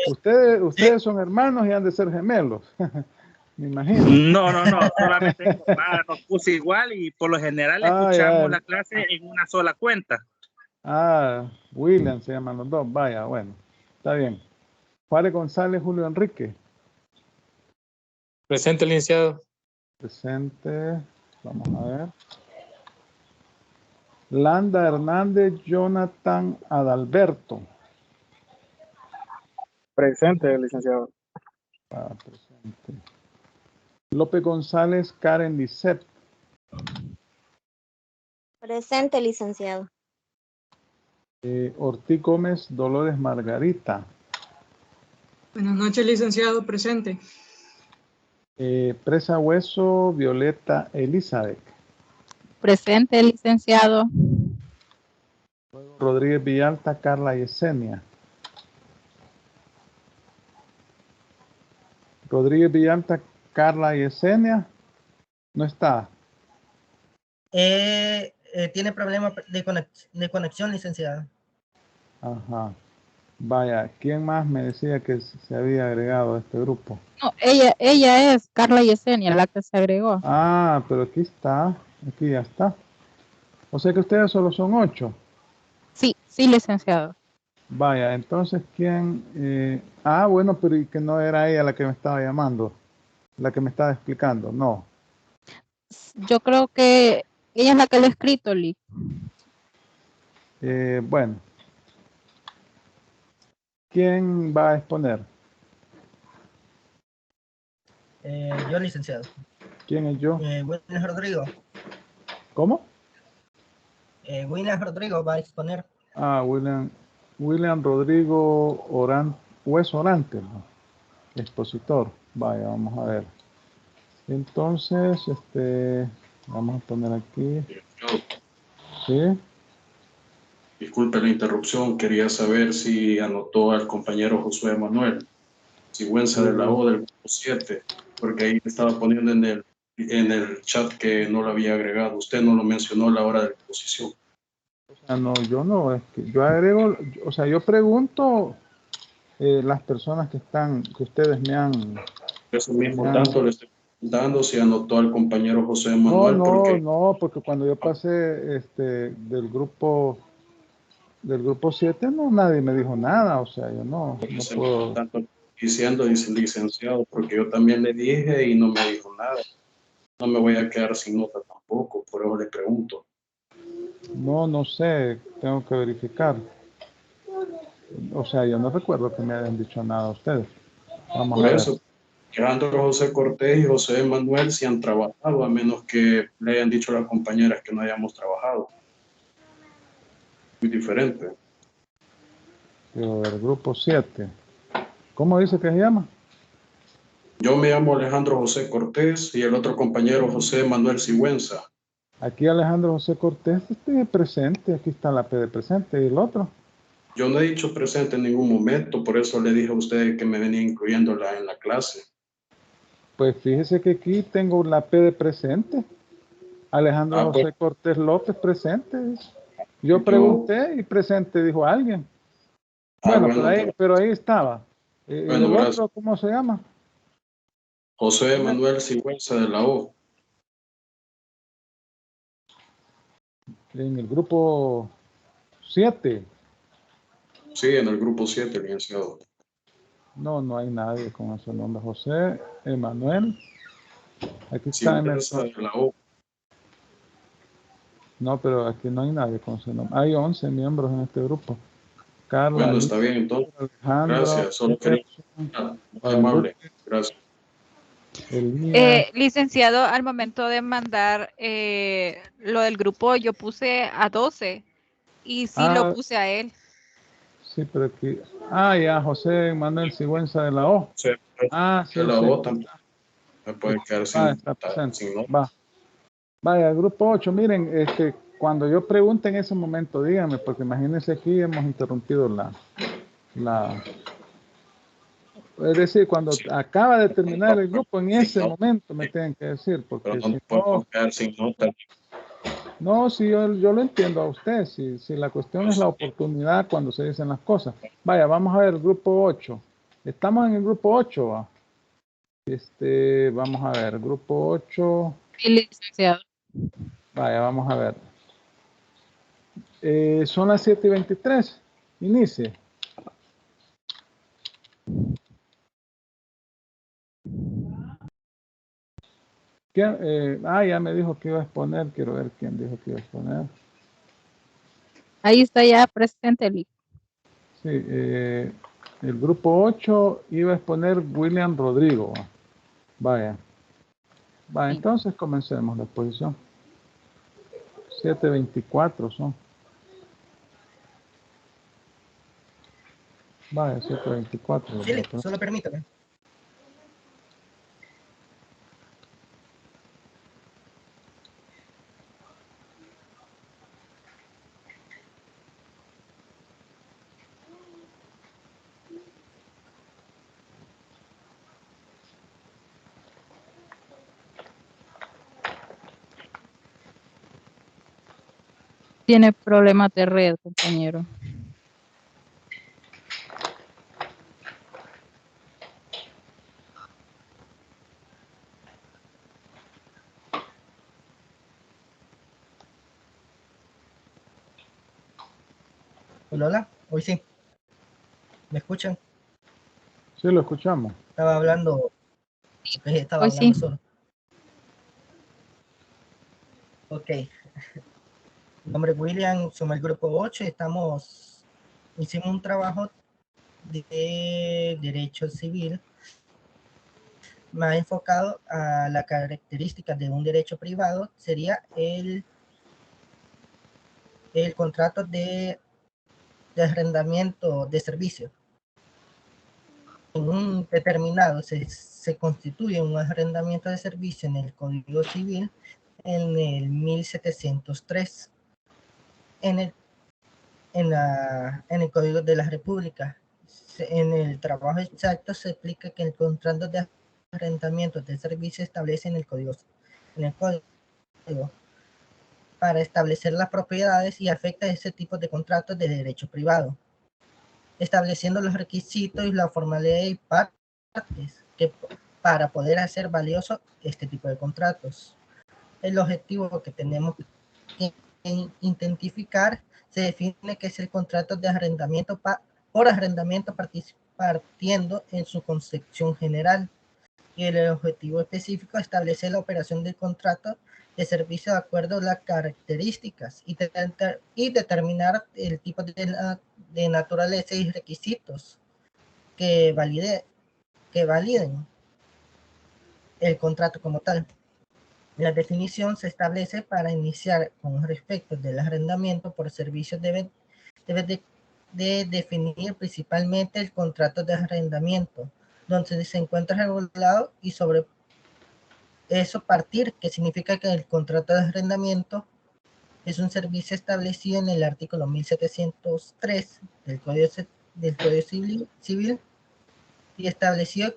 S1: Ustedes son hermanos y han de ser gemelos. Me imagino.
S11: No, solamente nos puse igual y por lo general escuchamos la clase en una sola cuenta.
S1: William se llaman los dos. Vaya, bueno, está bien. Juárez González, Julio Enrique.
S13: Presente, licenciado.
S1: Presente. Vamos a ver. Landa Hernández, Jonathan Adalberto.
S13: Presente, licenciado.
S1: Presente. López González, Karen Lisset.
S14: Presente, licenciado.
S1: Ortiz Gómez, Dolores Margarita.
S15: Buenas noches, licenciado. Presente.
S1: Presa Hueso, Violeta Elizabeth.
S10: Presente, licenciado.
S1: Rodríguez Villalta, Carla Yesenia. Rodríguez Villalta, Carla Yesenia. No está.
S12: Tiene problemas de conexión, licenciado.
S1: Ajá. Vaya, ¿quién más me decía que se había agregado a este grupo?
S10: No, ella es Carla Yesenia, la que se agregó.
S1: Pero aquí está. Aquí ya está. O sea que ustedes solo son 8.
S10: Sí, licenciado.
S1: Vaya, entonces, ¿quién? Bueno, pero ¿y que no era ella la que me estaba llamando? La que me estaba explicando, no.
S10: Yo creo que ella es la que lo ha escrito, Lee.
S1: Bueno. ¿Quién va a exponer?
S12: Yo, licenciado.
S1: ¿Quién es yo?
S12: William Rodrigo.
S1: ¿Cómo?
S12: William Rodrigo va a exponer.
S1: William William Rodrigo Orante, ¿no? Expositor. Vaya, vamos a ver. Entonces, vamos a poner aquí. Sí.
S9: Disculpe la interrupción, quería saber si anotó al compañero Josué Manuel Sigüenza de la O del grupo 7, porque ahí estaba poniendo en el chat que no lo había agregado. Usted no lo mencionó a la hora de la exposición.
S1: No, yo no, es que yo agrego, o sea, yo pregunto las personas que ustedes me han...
S9: Eso mismo tanto le estoy preguntando si anotó al compañero José Manuel.
S1: No, porque cuando yo pasé del grupo 7, no, nadie me dijo nada, o sea, yo no puedo...
S9: Tanto diciendo licenciado, porque yo también le dije y no me dijo nada. No me voy a quedar sin nota tampoco, por eso le pregunto.
S1: No sé, tengo que verificar. O sea, yo no recuerdo que me hayan dicho nada a ustedes. Vamos a ver. Por eso,
S9: Alejandro José Cortés y José Manuel sí han trabajado, a menos que le hayan dicho a las compañeras que no hayamos trabajado. Muy diferente.
S1: Pero el grupo 7. ¿Cómo dice que se llama?
S9: Yo me llamo Alejandro José Cortés y el otro compañero José Manuel Sigüenza.
S1: Aquí Alejandro José Cortés esté presente, aquí está la P de presente, ¿y el otro?
S9: Yo no he dicho presente en ningún momento, por eso le dije a usted que me venía incluyendo en la clase.
S1: Pues fíjese que aquí tengo la P de presente. Alejandro José Cortés López presente. Yo pregunté y presente, dijo alguien. Bueno, pero ahí estaba.
S9: Bueno,
S1: ¿El otro cómo se llama?
S9: José Manuel Sigüenza de la O.
S1: En el grupo 7.
S9: Sí, en el grupo 7, licenciado.
S1: No hay nadie con ese nombre. José Emanuel. Aquí está.
S9: Sigüenza de la O.
S1: No, pero aquí no hay nadie con ese nombre. Hay 11 miembros en este grupo. Carla,
S9: bueno, está bien entonces.
S1: Alejandro,
S9: gracias, solo quería... Muy amable, gracias.
S5: Licenciado, al momento de mandar lo del grupo, yo puse a 12 y sí lo puse a él.
S1: Sí, pero aquí... ya, José Manuel Sigüenza de la O.
S9: Sí,
S1: sí.
S9: De la O tampoco me puede quedar sin nota.
S1: Vaya, grupo 8, miren, cuando yo pregunte en ese momento, díganme, porque imagínense aquí hemos interrumpido es decir, cuando acaba de terminar el grupo, en ese momento me tienen que decir, porque
S9: pero no puedo quedar sin nota.
S1: No, sí, yo lo entiendo a usted, si la cuestión es la oportunidad cuando se dicen las cosas. Vaya, vamos a ver el grupo 8. Estamos en el grupo 8, ¿va? Vamos a ver, grupo 8.
S10: Sí, licenciado.
S1: Vaya, vamos a ver. Son las 7:23. Inicie. Ya me dijo que iba a exponer. Quiero ver quién dijo que iba a exponer.
S10: Ahí está ya presente, Lic.
S1: Sí, el grupo 8 iba a exponer William Rodrigo. Vaya. Va, entonces comencemos la exposición. 7:24 son. Vaya, 7:24.
S12: Sí, solo permítame.
S10: Tiene problemas de red, compañero.
S12: Hola, hoy sí. ¿Me escuchan?
S1: Sí, lo escuchamos.
S12: Estaba hablando solo. Ok. Mi nombre es William, somos el grupo 8. Hicimos un trabajo de derecho civil más enfocado a las características de un derecho privado. Sería el contrato de de arrendamiento de servicio. En un determinado se constituye un arrendamiento de servicio en el Código Civil en el 1703. En el Código de la República, en el trabajo exacto se explica que el contrato de arrendamiento de servicio establece en el código para establecer las propiedades y afecta ese tipo de contratos de derecho privado, estableciendo los requisitos y la formalidad y partes que para poder hacer valioso este tipo de contratos. El objetivo que tenemos que identificar se define que es el contrato de arrendamiento por arrendamiento partiendo en su concepción general, y el objetivo específico establece la operación del contrato de servicio de acuerdo a las características y determinar el tipo de naturaleza y requisitos que validen el contrato como tal. La definición se establece para iniciar con respecto del arrendamiento por servicios debe de definir principalmente el contrato de arrendamiento, donde se encuentra regulado y sobre eso partir, que significa que el contrato de arrendamiento es un servicio establecido en el artículo 1703 del Código Civil y establecido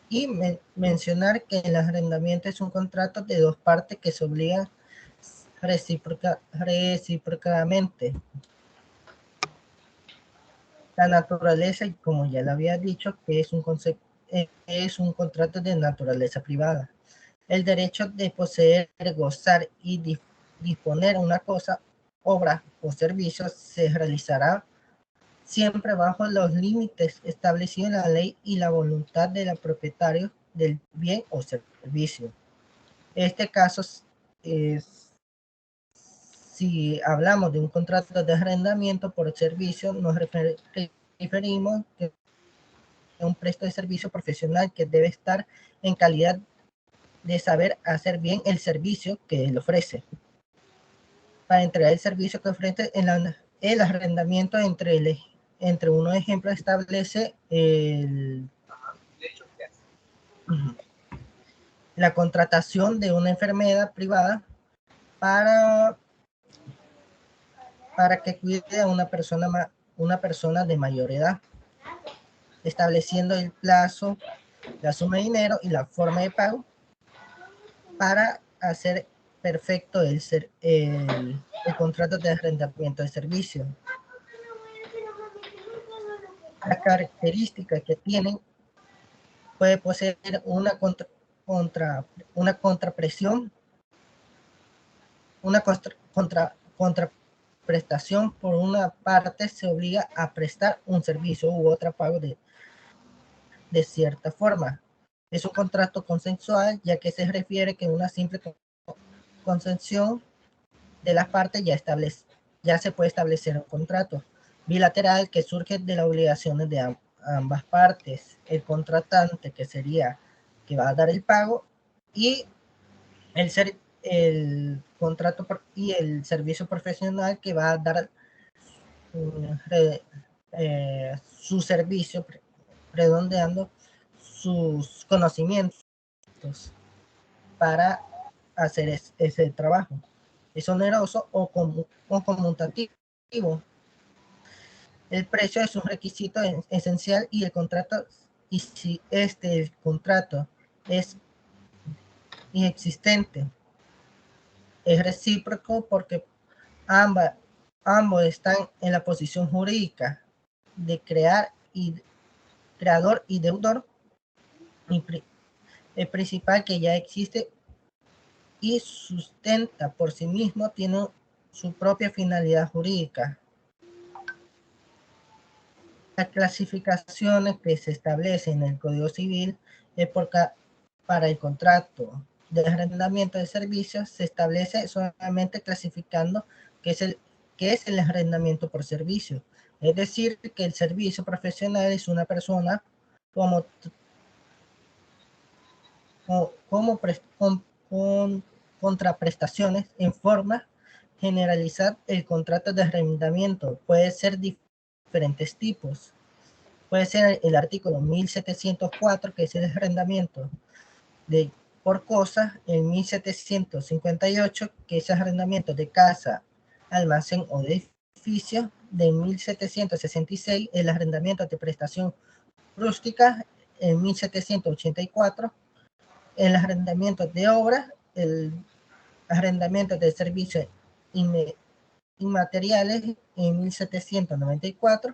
S12: y mencionar que el arrendamiento es un contrato de dos partes que se obligan recíprocamente. La naturaleza, y como ya le había dicho, que es un contrato de naturaleza privada. El derecho de poseer, gozar y disponer una cosa, obra o servicio se realizará siempre bajo los límites establecidos en la ley y la voluntad del propietario del bien o servicio. Este caso es, si hablamos de un contrato de arrendamiento por servicio, nos referimos a un presto de servicio profesional que debe estar en calidad de saber hacer bien el servicio que él ofrece. Para entregar el servicio que ofrece, el arrendamiento entre unos ejemplos establece la contratación de una enfermera privada para que cuide a una persona de mayor edad, estableciendo el plazo, la suma de dinero y la forma de pago para hacer perfecto el contrato de arrendamiento de servicio. Las características que tienen puede poseer una contraprestación, contraprestación. Por una parte se obliga a prestar un servicio u otro pago de cierta forma. Es un contrato consensual, ya que se refiere que una simple concesión de las partes ya se puede establecer un contrato bilateral que surge de las obligaciones de ambas partes. El contratante, que va a dar el pago, y el contrato y el servicio profesional que va a dar su servicio, redondeando sus conocimientos para hacer ese trabajo. Es oneroso o conmutativo. El precio es un requisito esencial y si el contrato es inexistente, es recíproco porque ambos están en la posición jurídica de creador y deudor. El principal que ya existe y sustenta por sí mismo tiene su propia finalidad jurídica. Las clasificaciones que se establecen en el Código Civil es para el contrato de arrendamiento de servicios se establece solamente clasificando qué es el arrendamiento por servicio. Es decir, que el servicio profesional es una persona con contraprestaciones en forma generalizada. El contrato de arrendamiento puede ser diferentes tipos. Puede ser el artículo 1704, que es el arrendamiento por cosas, el 1758, que es el arrendamiento de casa, almacén o de edificio, de 1766, el arrendamiento de prestación rústica, en 1784, el arrendamiento de obras, el arrendamiento de servicios inmateriales en 1794,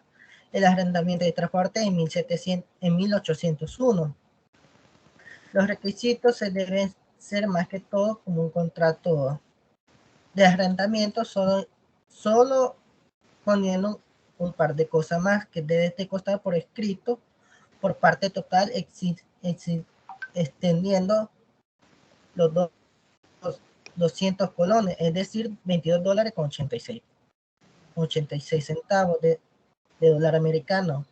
S12: el arrendamiento de transporte en 1801. Los requisitos se deben ser más que todo como un contrato de arrendamiento, solo poniendo un par de cosas más que debe de constar por escrito por parte total, extendiendo los 200 colones, es decir, $22.86 de dólar americano.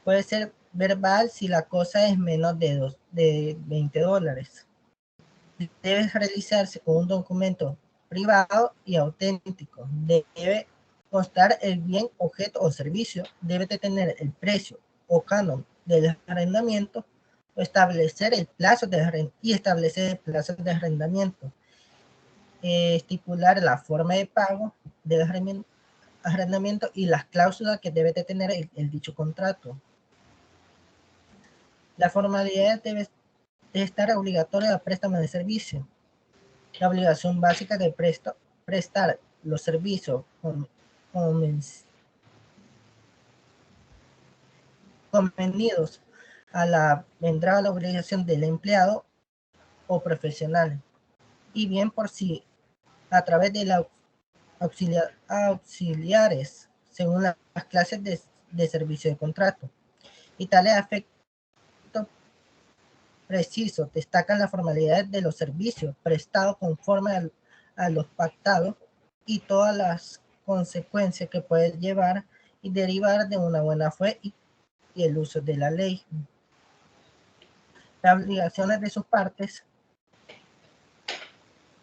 S12: Puede ser verbal si la cosa es menos de $20. Debe realizarse con un documento privado y auténtico. Debe constar el bien, objeto o servicio. Debe de tener el precio o canon del arrendamiento o establecer el plazo de arrendamiento. Estipular la forma de pago del arrendamiento y las cláusulas que debe de tener el dicho contrato. La formalidad debe estar obligatoria al préstamo de servicio. La obligación básica de prestar los servicios convenidos vendrá la obligación del empleado o profesional, y bien por sí a través de la auxiliares según las clases de servicio de contrato. Y tales efectos precisos destacan la formalidad de los servicios prestados conforme a los pactados y todas las consecuencias que puede llevar y derivar de una buena fe y el uso de la ley. Las obligaciones de sus partes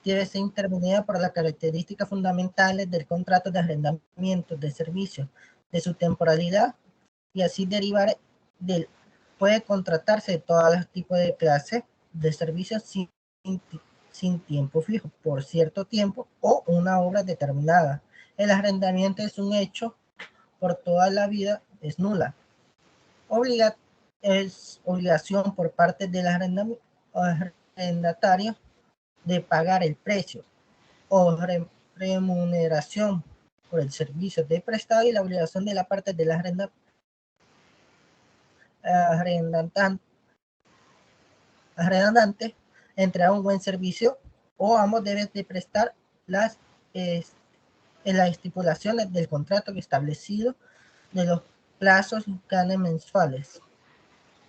S12: debe ser intervenida por las características fundamentales del contrato de arrendamiento de servicios, de su temporalidad, y así derivar puede contratarse de todos los tipos de clases de servicios sin tiempo fijo, por cierto tiempo o una obra determinada. El arrendamiento es un hecho por toda la vida, es nula. Es obligación por parte del arrendatario de pagar el precio o remuneración por el servicio de prestado, y la obligación de la parte del arrendante entregar un buen servicio, o ambos deben de prestar en las estipulaciones del contrato establecido de los plazos y canes mensuales.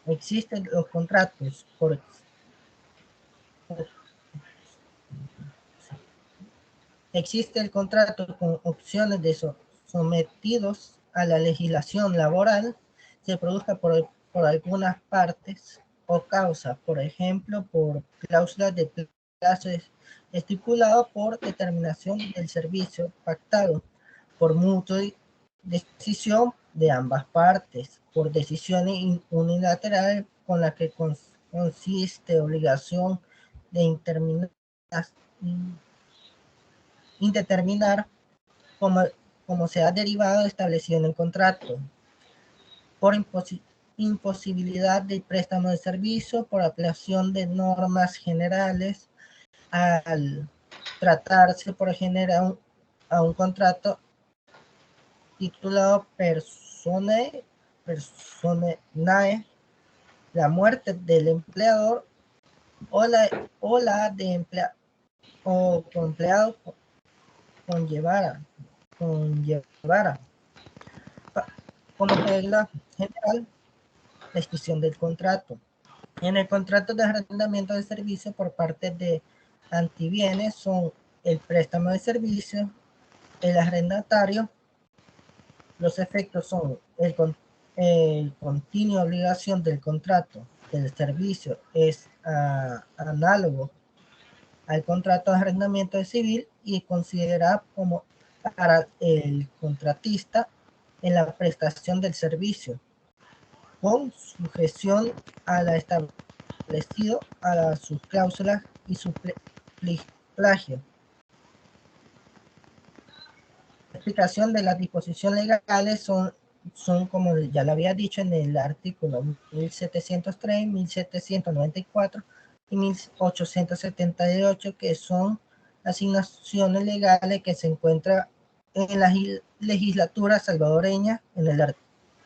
S12: Existen los contratos existe el contrato con opciones de sometidos a la legislación laboral, se produzca por algunas partes o causas, por ejemplo, por cláusulas de plazo estipulado por determinación del servicio pactado, por mutua decisión de ambas partes, por decisiones unilaterales con la que consiste obligación de indeterminar como se ha derivado establecido en el contrato, por imposibilidad de préstamo de servicio, por aplicación de normas generales, al tratarse por generar a un contrato titulado personae, la muerte del empleador o empleado conllevara como regla general la extinción del contrato. En el contrato de arrendamiento de servicio por parte de antibienes son el préstamo de servicio, el arrendatario. Los efectos son el continua obligación del contrato del servicio es análogo al contrato de arrendamiento de civil y considerado como para el contratista en la prestación del servicio, con sujeción a la establecido a sus cláusulas y su plagio. La explicación de las disposiciones legales son como ya lo había dicho en el artículo 1703, 1794 y 1878, que son asignaciones legales que se encuentran en la legislatura salvadoreña,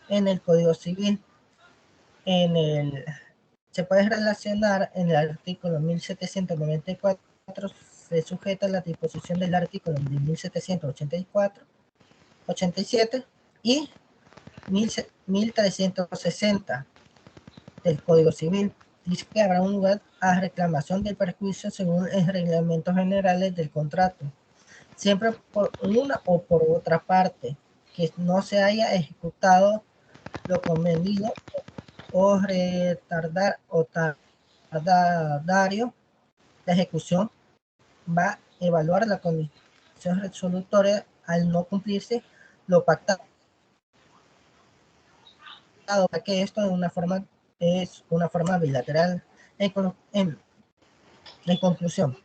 S12: en el Código Civil. Se puede relacionar en el artículo 1794, se sujeta a la disposición del artículo de 1784, 87 y 1360 del Código Civil. Dice que habrá un lugar a reclamación del perjuicio según los reglamentos generales del contrato, siempre por una o por otra parte que no se haya ejecutado lo convenido o retardar o tardario la ejecución, va a evaluar la condición resolutoria al no cumplirse lo pactado, que esto es una forma bilateral. En conclusión,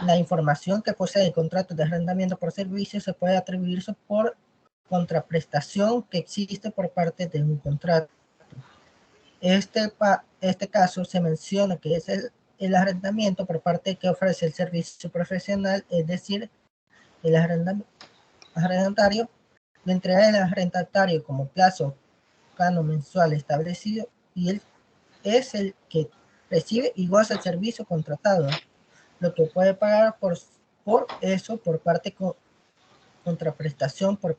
S12: la información que posee el contrato de arrendamiento por servicio se puede atribuirse por contraprestación que existe por parte de un contrato. Este caso se menciona que es el arrendamiento por parte que ofrece el servicio profesional, es decir, el arrendatario le entrega al arrendatario como plazo canon mensual establecido y él es el que recibe y goza el servicio contratado, lo que puede pagar por eso por parte contraprestación por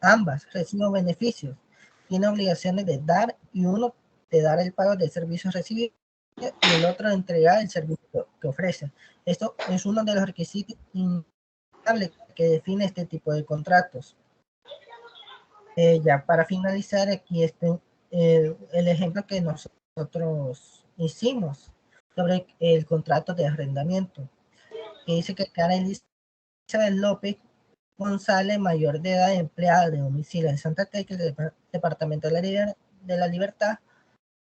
S12: ambas reciben beneficios, tiene obligaciones de dar y uno de dar el pago del servicio recibido y el otro de entregar el servicio que ofrece. Esto es uno de los requisitos que define este tipo de contratos. Ya para finalizar, aquí el ejemplo que nosotros hicimos sobre el contrato de arrendamiento, que dice que Karen Elizabeth López González, mayor de edad, empleada de domicilio en Santa Tecla, del Departamento de la Libertad,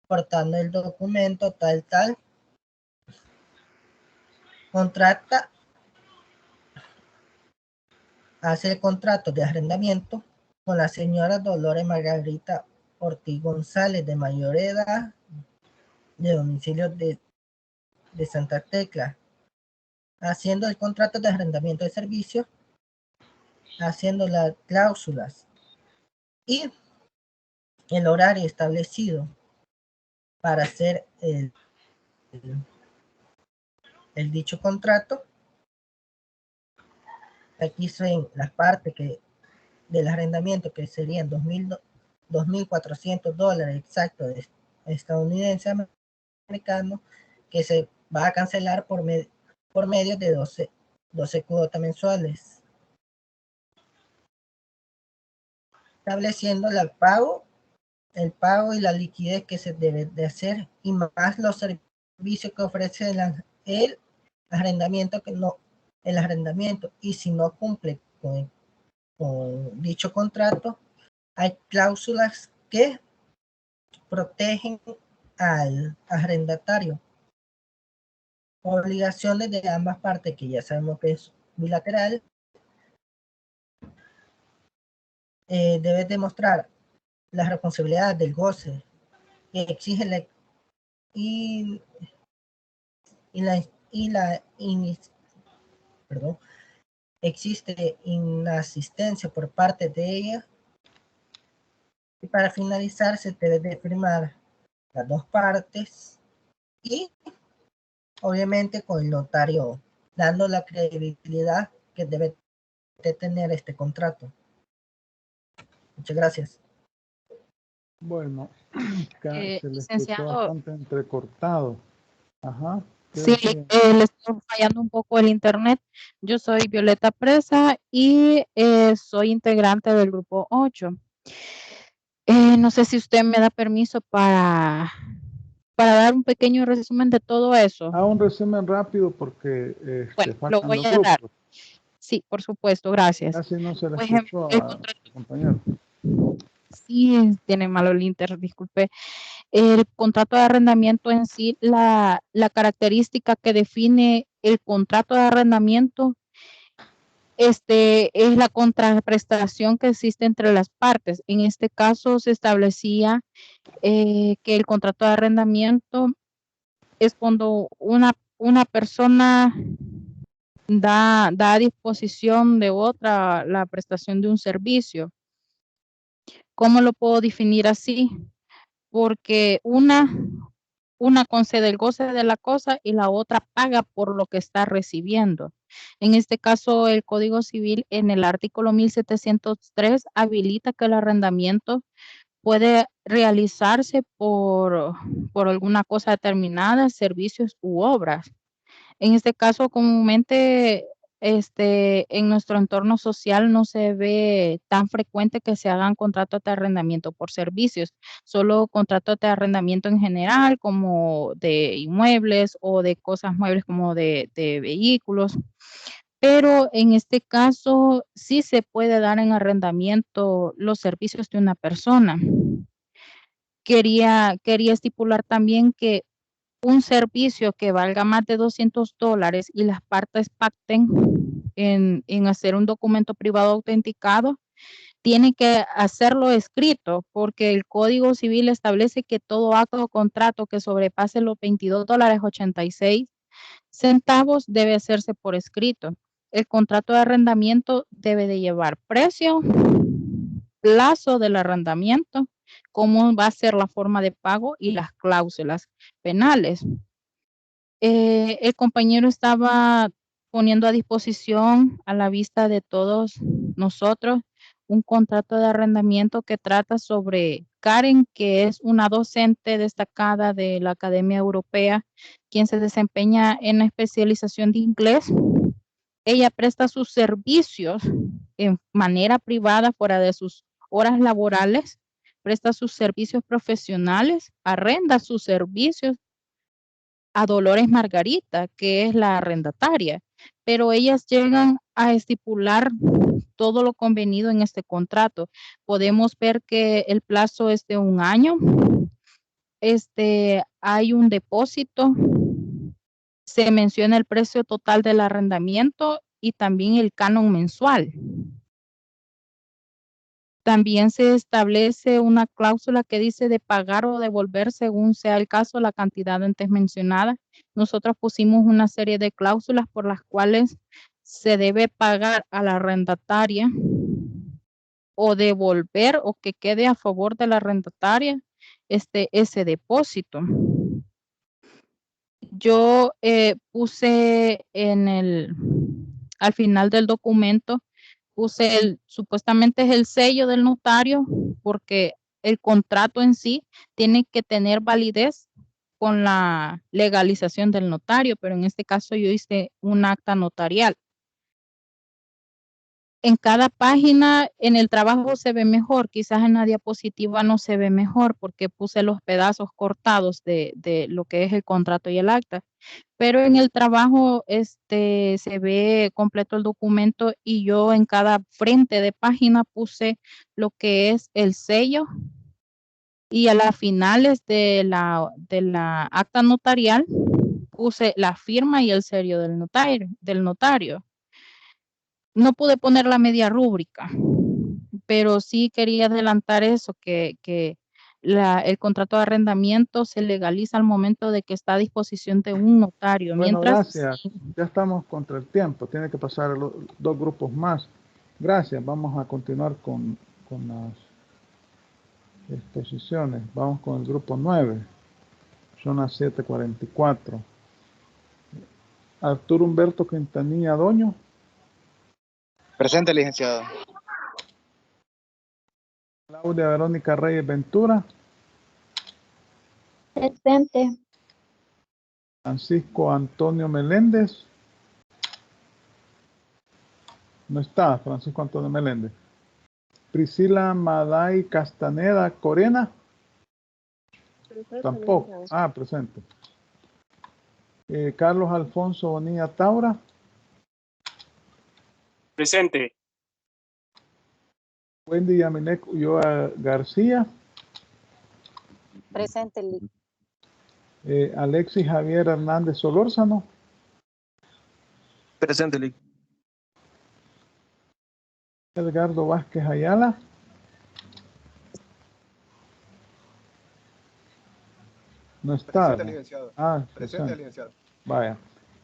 S12: portando el documento tal, contrata, hace el contrato de arrendamiento con la señora Dolores Margarita Ortiz González, de mayor edad, de domicilio de Santa Tecla, haciendo el contrato de arrendamiento de servicios, haciendo las cláusulas y el horario establecido para hacer el dicho contrato. Aquí son las partes del arrendamiento, que serían $2,400 exactos de estadounidense americano, que se va a cancelar por medio de 12 cuotas mensuales, estableciendo el pago y la liquidez que se debe de hacer, y más los servicios que ofrece el arrendamiento, y si no cumple con dicho contrato, hay cláusulas que protegen al arrendatario. Obligaciones de ambas partes, que ya sabemos que es bilateral. Debe demostrar la responsabilidad del goce que exige existe inasistencia por parte de ella, y para finalizar se debe de firmar las dos partes y obviamente con el notario dando la credibilidad que debe de tener este contrato. Muchas gracias.
S1: Bueno, se le escuchó
S10: licenciado.
S1: bastante entrecortado. Ajá.
S10: Sí, le estoy fallando un poco el internet. Yo soy Violeta Presa y soy integrante del grupo 8. No sé si usted me da permiso para dar un pequeño resumen de todo eso.
S1: Un resumen rápido porque
S10: bueno, lo
S1: faltan
S10: voy
S1: los
S10: a dar.
S1: grupos.
S10: Sí, por supuesto, gracias.
S1: Casi no se le
S10: Pues,
S1: escuchó
S10: el
S1: a su compañero.
S10: Sí, tiene malo el inter, disculpe. El contrato de arrendamiento en sí, la característica que define el contrato de arrendamiento es la contraprestación que existe entre las partes. En este caso se establecía que el contrato de arrendamiento es cuando una persona da a disposición de otra la prestación de un servicio. ¿Cómo lo puedo definir así? Porque una concede el goce de la cosa y la otra paga por lo que está recibiendo. En este caso, el Código Civil en el artículo 1703 habilita que el arrendamiento puede realizarse por alguna cosa determinada, servicios u obras. En este caso, comúnmente, en nuestro entorno social no se ve tan frecuente que se hagan contratos de arrendamiento por servicios, solo contratos de arrendamiento en general, como de inmuebles o de cosas muebles como de vehículos. Pero en este caso sí se puede dar en arrendamiento los servicios de una persona. Quería estipular también que un servicio que valga más de $200 y las partes pacten en hacer un documento privado autenticado, tiene que hacerlo escrito, porque el Código Civil establece que todo acto o contrato que sobrepase los $22.86 debe hacerse por escrito. El contrato de arrendamiento debe de llevar precio, plazo del arrendamiento, cómo va a ser la forma de pago y las cláusulas penales. El compañero estaba poniendo a disposición a la vista de todos nosotros un contrato de arrendamiento que trata sobre Karen, que es una docente destacada de la Academia Europea, quien se desempeña en la especialización de inglés. Ella presta sus servicios en manera privada fuera de sus horas laborales, presta sus servicios profesionales, arrenda sus servicios a Dolores Margarita, que es la arrendataria, pero ellas llegan a estipular todo lo convenido en este contrato. Podemos ver que el plazo es de 1 año. Hay un depósito. Se menciona el precio total del arrendamiento y también el canon mensual. También se establece una cláusula que dice de pagar o devolver según sea el caso la cantidad antes mencionada. Nosotros pusimos una serie de cláusulas por las cuales se debe pagar a la arrendataria o devolver o que quede a favor de la arrendataria ese depósito. Yo puse al final del documento, puse supuestamente es el sello del notario, porque el contrato en sí tiene que tener validez con la legalización del notario, pero en este caso yo hice un acta notarial. En cada página, en el trabajo se ve mejor, quizás en la diapositiva no se ve mejor porque puse los pedazos cortados de lo que es el contrato y el acta, pero en el trabajo se ve completo el documento y yo en cada frente de página puse lo que es el sello y a las finales de la acta notarial puse la firma y el sello del notario. No pude poner la media rúbrica, pero sí quería adelantar eso, que el contrato de arrendamiento se legaliza al momento de que está a disposición de un notario.
S1: Bueno,
S10: Mientras,
S1: gracias. Ya estamos contra el tiempo. Tiene que pasar los 2 grupos más. Gracias. Vamos a continuar con las exposiciones. Vamos con el grupo 9. Son las 7:44. Arturo Humberto Quintanilla Doño.
S16: Presente, licenciado.
S1: Claudia Verónica Reyes Ventura.
S14: Presente.
S1: Francisco Antonio Meléndez. No está Francisco Antonio Meléndez. Priscila Maday Castaneda Corena. Tampoco. Ah, presente. Carlos Alfonso Bonilla Taura.
S13: Presente.
S1: Wendy Yaminek Ulloa García.
S8: Presente, Lic.
S1: Alexis Javier Hernández Solórzano.
S6: Presente, Lic.
S1: Edgardo Vázquez Ayala. No está.
S17: Presente, licenciado.
S1: Presente,
S17: licenciado.
S1: Vaya.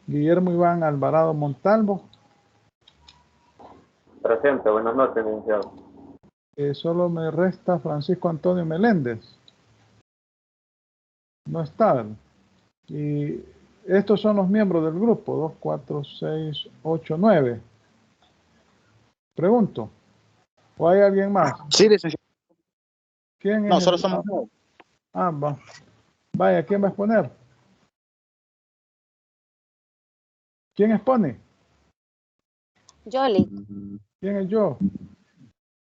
S1: Guillermo Iván Alvarado Montalvo.
S18: Presente, buenas noches, licenciado.
S1: Solo me resta Francisco Antonio Meléndez. No está. Y estos son los miembros del grupo. 2, 4, 6, 8, 9. Pregunto. ¿O hay alguien más?
S16: Sí, licenciado.
S1: ¿Quién
S16: No,
S1: es
S16: solo
S1: el-
S16: somos 9.
S1: Va. Vaya, ¿quién va a exponer? ¿Quién expone?
S14: Yo, Lic.
S1: ¿Quién es yo?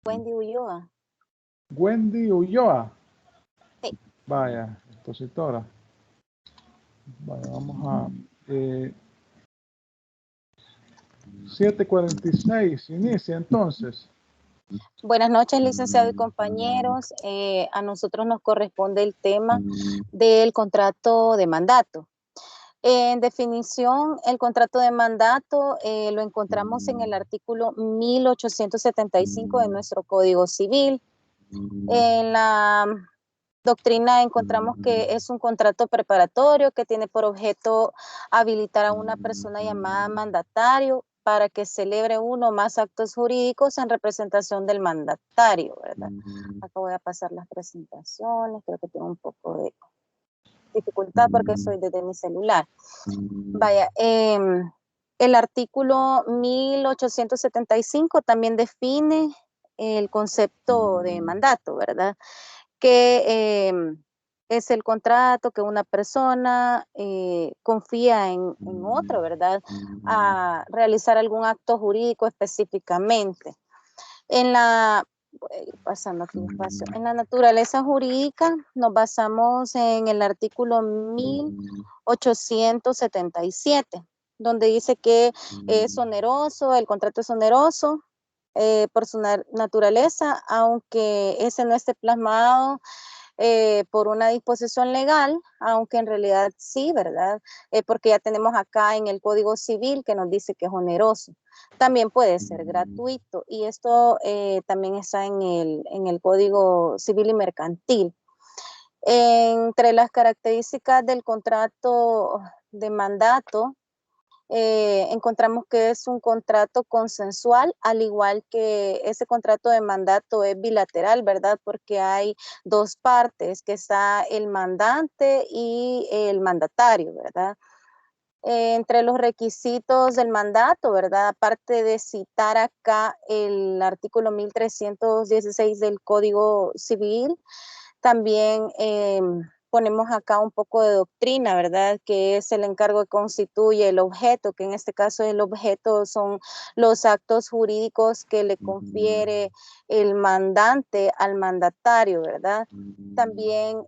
S14: Wendy Ulloa.
S1: Wendy Ulloa.
S14: Sí.
S1: Vaya, expositora. Vaya, vamos a 7:46. Inicia entonces.
S14: Buenas noches, licenciado y compañeros. A nosotros nos corresponde el tema del contrato de mandato. En definición, el contrato de mandato lo encontramos en el artículo 1875 de nuestro Código Civil. En la doctrina encontramos que es un contrato preparatorio que tiene por objeto habilitar a una persona llamada mandatario para que celebre uno o más actos jurídicos en representación del mandatario, ¿verdad? Acá voy a pasar las presentaciones, creo que tengo un poco de dificultad porque soy desde mi celular. Vaya, el artículo 1875 también define el concepto de mandato, ¿verdad? Que es el contrato que una persona confía en otro, ¿verdad? A realizar algún acto jurídico específicamente. En la, voy a ir pasando aquí despacio. En la naturaleza jurídica nos basamos en el artículo 1877, donde dice que es oneroso, el contrato es oneroso por su naturaleza, aunque ese no esté plasmado por una disposición legal, aunque en realidad sí, ¿verdad? Porque ya tenemos acá en el Código Civil que nos dice que es oneroso. También puede ser gratuito y esto también está en el Código Civil y Mercantil. Entre las características del contrato de mandato, encontramos que es un contrato consensual, al igual que ese contrato de mandato es bilateral, ¿verdad? Porque hay dos partes, que está el mandante y el mandatario, ¿verdad? Entre los requisitos del mandato, ¿verdad? Aparte de citar acá el artículo 1316 del Código Civil, también ponemos acá un poco de doctrina, ¿verdad? Que es el encargo que constituye el objeto, que en este caso el objeto son los actos jurídicos que le confiere el mandante al mandatario, ¿verdad? También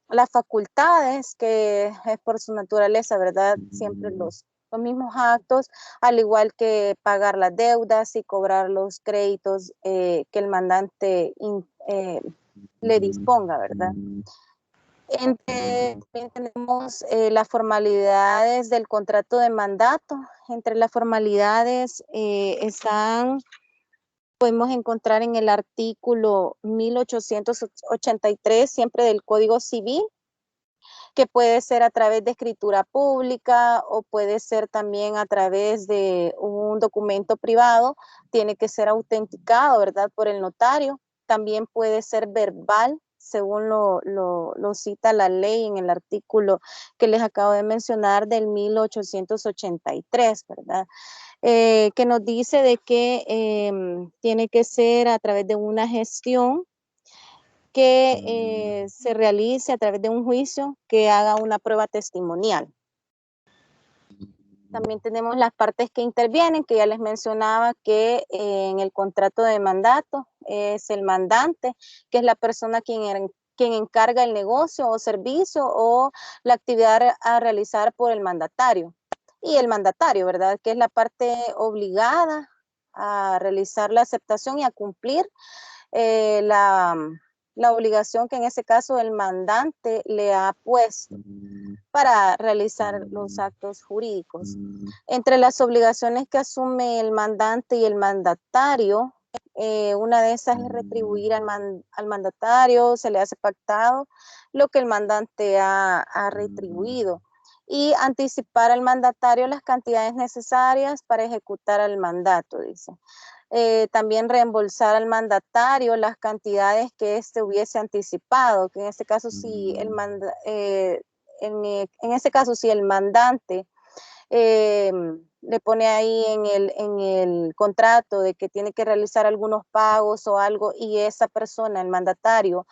S14: las facultades, que es por su naturaleza, ¿verdad? Siempre los mismos actos, al igual que pagar las deudas y cobrar los créditos que el mandante le disponga, ¿verdad? También tenemos las formalidades del contrato de mandato. Entre las formalidades podemos encontrar en el artículo 1883, siempre del Código Civil, que puede ser a través de escritura pública o puede ser también a través de un documento privado. Tiene que ser autenticado, ¿verdad?, por el notario. También puede ser verbal, según lo cita la ley en el artículo que les acabo de mencionar del 1883, ¿verdad? Que nos dice de que tiene que ser a través de una gestión que se realice a través de un juicio que haga una prueba testimonial. También tenemos las partes que intervienen, que ya les mencionaba que en el contrato de mandato es el mandante, que es la persona quien encarga el negocio o servicio o la actividad a realizar por el mandatario. Y el mandatario, ¿verdad? Que es la parte obligada a realizar la aceptación y a cumplir la obligación que en ese caso el mandante le ha puesto para realizar los actos jurídicos. Entre las obligaciones que asume el mandante y el mandatario, una de esas es retribuir al mandatario, se le hace pactado lo que el mandante ha retribuido y anticipar al mandatario las cantidades necesarias para ejecutar el mandato, dice. También reembolsar al mandatario las cantidades que éste hubiese anticipado, que en este caso si el si el mandante le pone ahí en el contrato de que tiene que realizar algunos pagos o algo y esa persona, el mandatario,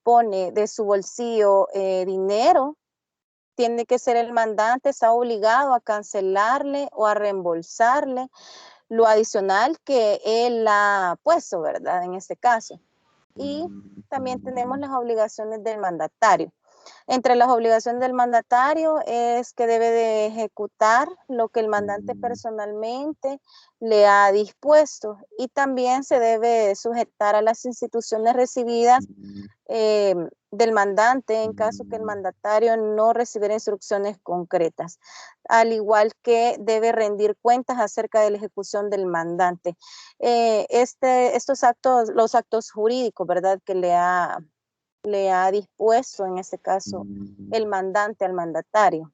S14: pone de su bolsillo dinero, tiene que ser el mandante, está obligado a cancelarle o a reembolsarle lo adicional que él ha puesto, ¿verdad? En este caso. Y también tenemos las obligaciones del mandatario. Entre las obligaciones del mandatario es que debe de ejecutar lo que el mandante personalmente le ha dispuesto y también se debe sujetar a las instituciones recibidas del mandante en caso que el mandatario no recibiera instrucciones concretas, al igual que debe rendir cuentas acerca de la ejecución del mandante. Estos actos, los actos jurídicos, ¿verdad? Que le ha dispuesto en este caso el mandante al mandatario.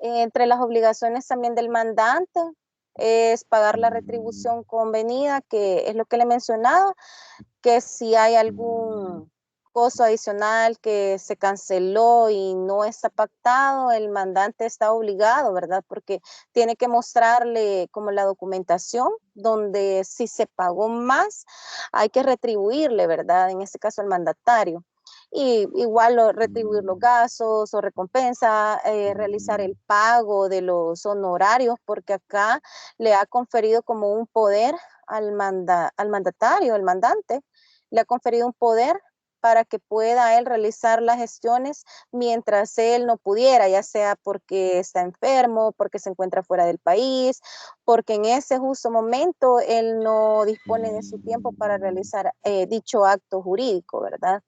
S14: Entre las obligaciones también del mandante es pagar la retribución convenida, que es lo que le mencionaba, que si hay algún costo adicional que se canceló y no está pactado, el mandante está obligado, ¿verdad? Porque tiene que mostrarle como la documentación donde si se pagó más, hay que retribuirle, ¿verdad? En este caso al mandatario. Y igual retribuir los gastos o recompensa, realizar el pago de los honorarios, porque acá le ha conferido como un poder al mandatario, al mandante, le ha conferido un poder para que pueda él realizar las gestiones mientras él no pudiera, ya sea porque está enfermo, porque se encuentra fuera del país, porque en ese justo momento él no dispone de su tiempo para realizar dicho acto jurídico, ¿verdad?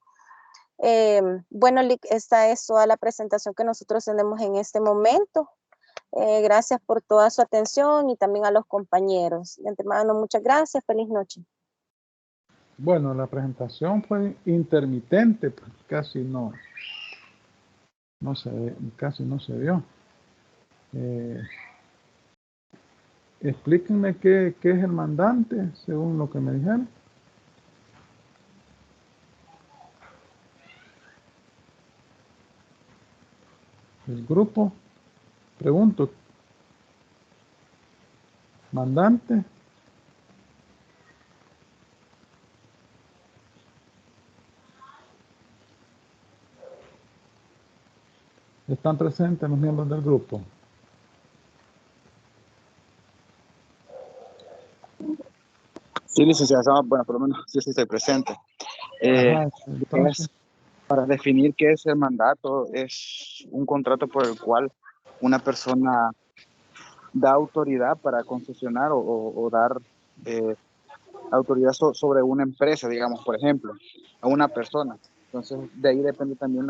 S14: Bueno, Lick, esta es toda la presentación que nosotros tenemos en este momento. Gracias por toda su atención y también a los compañeros. De antemano, muchas gracias. Feliz noche.
S1: Bueno, la presentación fue intermitente, pues casi casi no se vio. Explíquenme qué es el mandante, según lo que me dijeron. El grupo, pregunto, mandante. ¿Están presentes los miembros del grupo?
S16: Sí, licenciado, bueno, por lo menos sí estoy presente.
S1: Ajá, entonces.
S16: Para definir qué es el mandato, es un contrato por el cual una persona da autoridad para concesionar o dar autoridad sobre una empresa, digamos, por ejemplo, a una persona. Entonces, de ahí depende también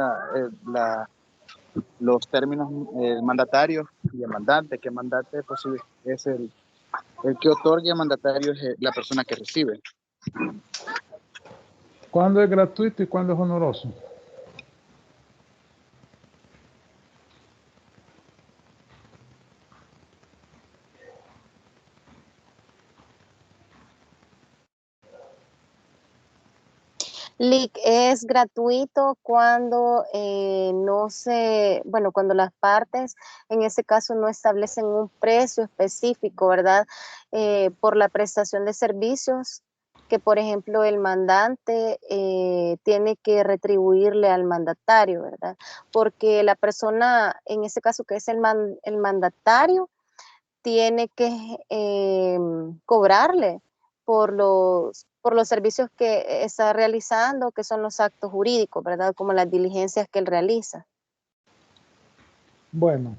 S16: los términos, el mandatario y el mandante. ¿Qué mandante pues, es el que otorga? El mandatario es la persona que recibe.
S1: ¿Cuándo es gratuito y cuándo es honoroso?
S14: Lick, es gratuito cuando cuando las partes, en este caso, no establecen un precio específico, ¿verdad? Por la prestación de servicios que, por ejemplo, el mandante tiene que retribuirle al mandatario, ¿verdad? Porque la persona, en este caso, que es el mandatario, tiene que cobrarle por los servicios que está realizando, que son los actos jurídicos, ¿verdad? Como las diligencias que él realiza.
S1: Bueno,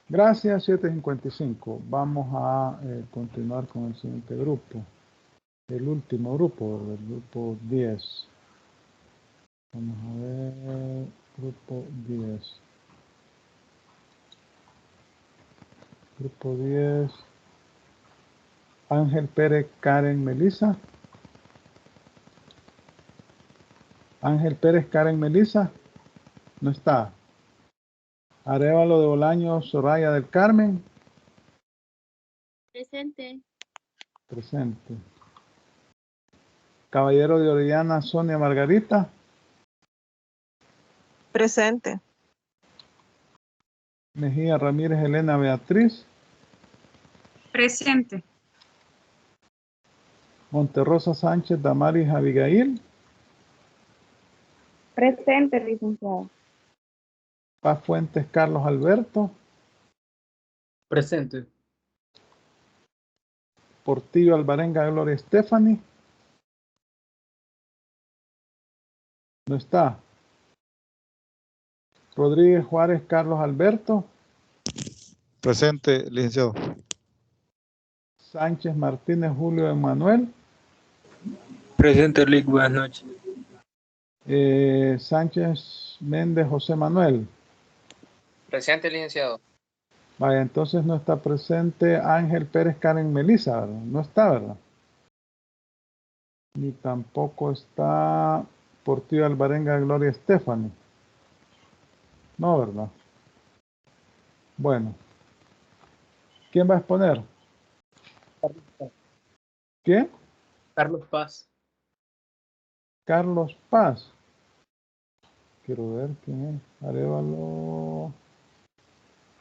S1: Gracias, 7:55. Vamos a continuar con el siguiente grupo. El último grupo, el grupo 10. Vamos a ver, grupo 10. Grupo 10. Ángel Pérez, Karen, Melissa. Ángel Pérez, Karen, Melissa. No está. Arévalo de Bolaño, Soraya del Carmen.
S7: Presente.
S1: Presente. Caballero de Orellana, Sonia Margarita.
S17: Presente.
S1: Mejía Ramírez, Elena Beatriz.
S5: Presente.
S1: Monterrosa Sánchez, Damaris Abigail.
S19: Presente, licenciado.
S1: Paz Fuentes, Carlos Alberto.
S20: Presente.
S1: Portillo Alvarenga, Gloria Stephanie. No está. Rodríguez Juárez, Carlos Alberto.
S21: Presente, licenciado.
S1: Sánchez Martínez, Julio Emanuel.
S20: Presente, Lic. Buenas noches.
S1: Sánchez Méndez, José Manuel.
S22: Presente, licenciado.
S1: Vaya, entonces no está presente Ángel Pérez, Karen, Melissa, ¿verdad? No está, ¿verdad? Ni tampoco está Portillo Alvarenga, Gloria Stephanie. No, ¿verdad? Bueno. ¿Quién va a exponer?
S20: Carlos Paz.
S1: ¿Quién?
S20: Carlos Paz.
S1: Carlos Paz. Quiero ver quién es. Arévalo.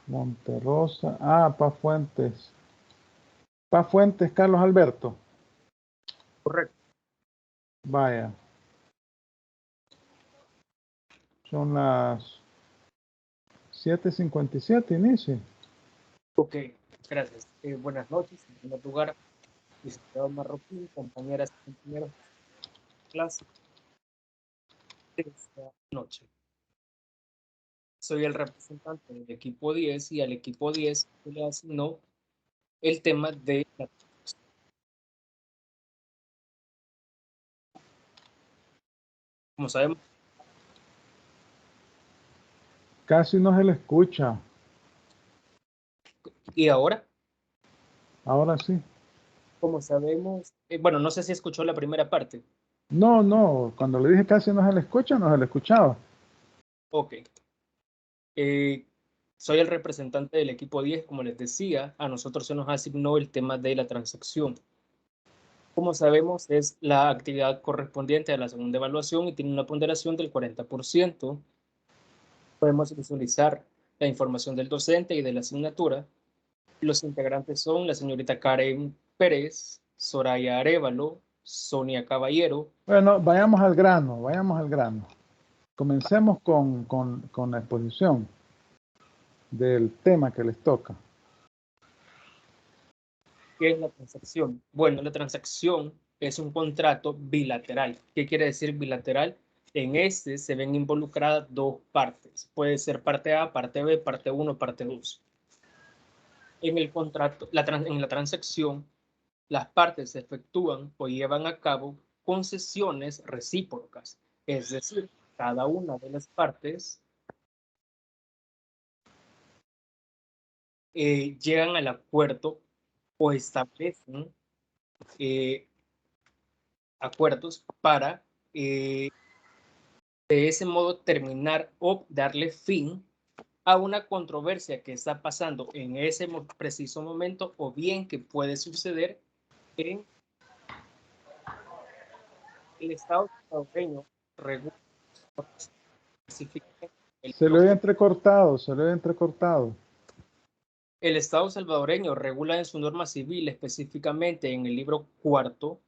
S1: Monterrosa. Ah, Paz Fuentes. Paz Fuentes, Carlos Alberto.
S20: Correcto.
S1: Vaya. Son las 7:57, inicio.
S20: Ok, gracias. Buenas noches. En primer lugar, licenciado Marroquín, compañeras y compañeros de clase de esta noche. Soy el representante del equipo 10 y al equipo 10 se le asignó el tema de la transacción. Como sabemos.
S1: Casi no se le escucha.
S20: ¿Y ahora?
S1: Ahora sí.
S20: Como sabemos, bueno, no sé si escuchó la primera parte.
S1: No, cuando le dije casi no se le escucha, no se le escuchaba.
S20: Ok. Soy el representante del equipo 10, como les decía, a nosotros se nos asignó el tema de la transacción. Como sabemos, es la actividad correspondiente a la segunda evaluación y tiene una ponderación del 40%. Podemos visualizar la información del docente y de la asignatura. Los integrantes son la señorita Karen Pérez, Soraya Arévalo, Sonia Caballero.
S1: Bueno, vayamos al grano. Comencemos con la exposición del tema que les toca.
S20: ¿Qué es la transacción? Bueno, la transacción es un contrato bilateral. ¿Qué quiere decir bilateral? En este se ven involucradas dos partes. Puede ser parte A, parte B, parte 1, parte 2. En el contrato, en la transacción, las partes efectúan o llevan a cabo concesiones recíprocas. Es decir, cada una de las partes llegan al acuerdo o establecen acuerdos para de ese modo terminar o darle fin a una controversia que está pasando en ese preciso momento o bien que puede suceder en el Estado salvadoreño.
S1: Se le oye entrecortado.
S20: El Estado salvadoreño regula en su norma civil, específicamente en el libro cuarto,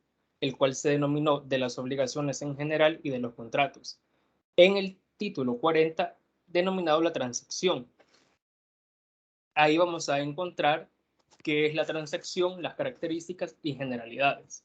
S20: el cual se denominó de las obligaciones en general y de los contratos. En el título 40, denominado la transacción. Ahí vamos a encontrar qué es la transacción, las características y generalidades.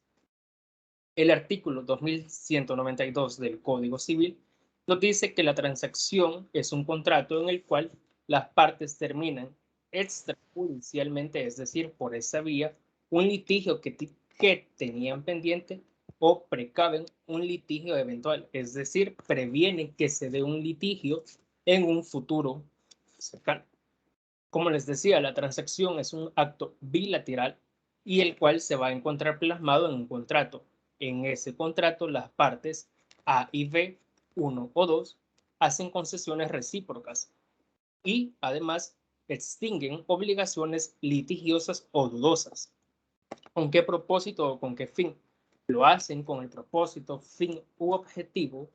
S20: El artículo 2192 del Código Civil nos dice que la transacción es un contrato en el cual las partes terminan extrajudicialmente, es decir, por esa vía, un litigio que tenían pendiente o precaven un litigio eventual, es decir, previenen que se dé un litigio en un futuro cercano. Como les decía, la transacción es un acto bilateral y el cual se va a encontrar plasmado en un contrato. En ese contrato, las partes A y B, 1 o 2, hacen concesiones recíprocas y además extinguen obligaciones litigiosas o dudosas. ¿Con qué propósito o con qué fin? Lo hacen con el propósito, fin u objetivo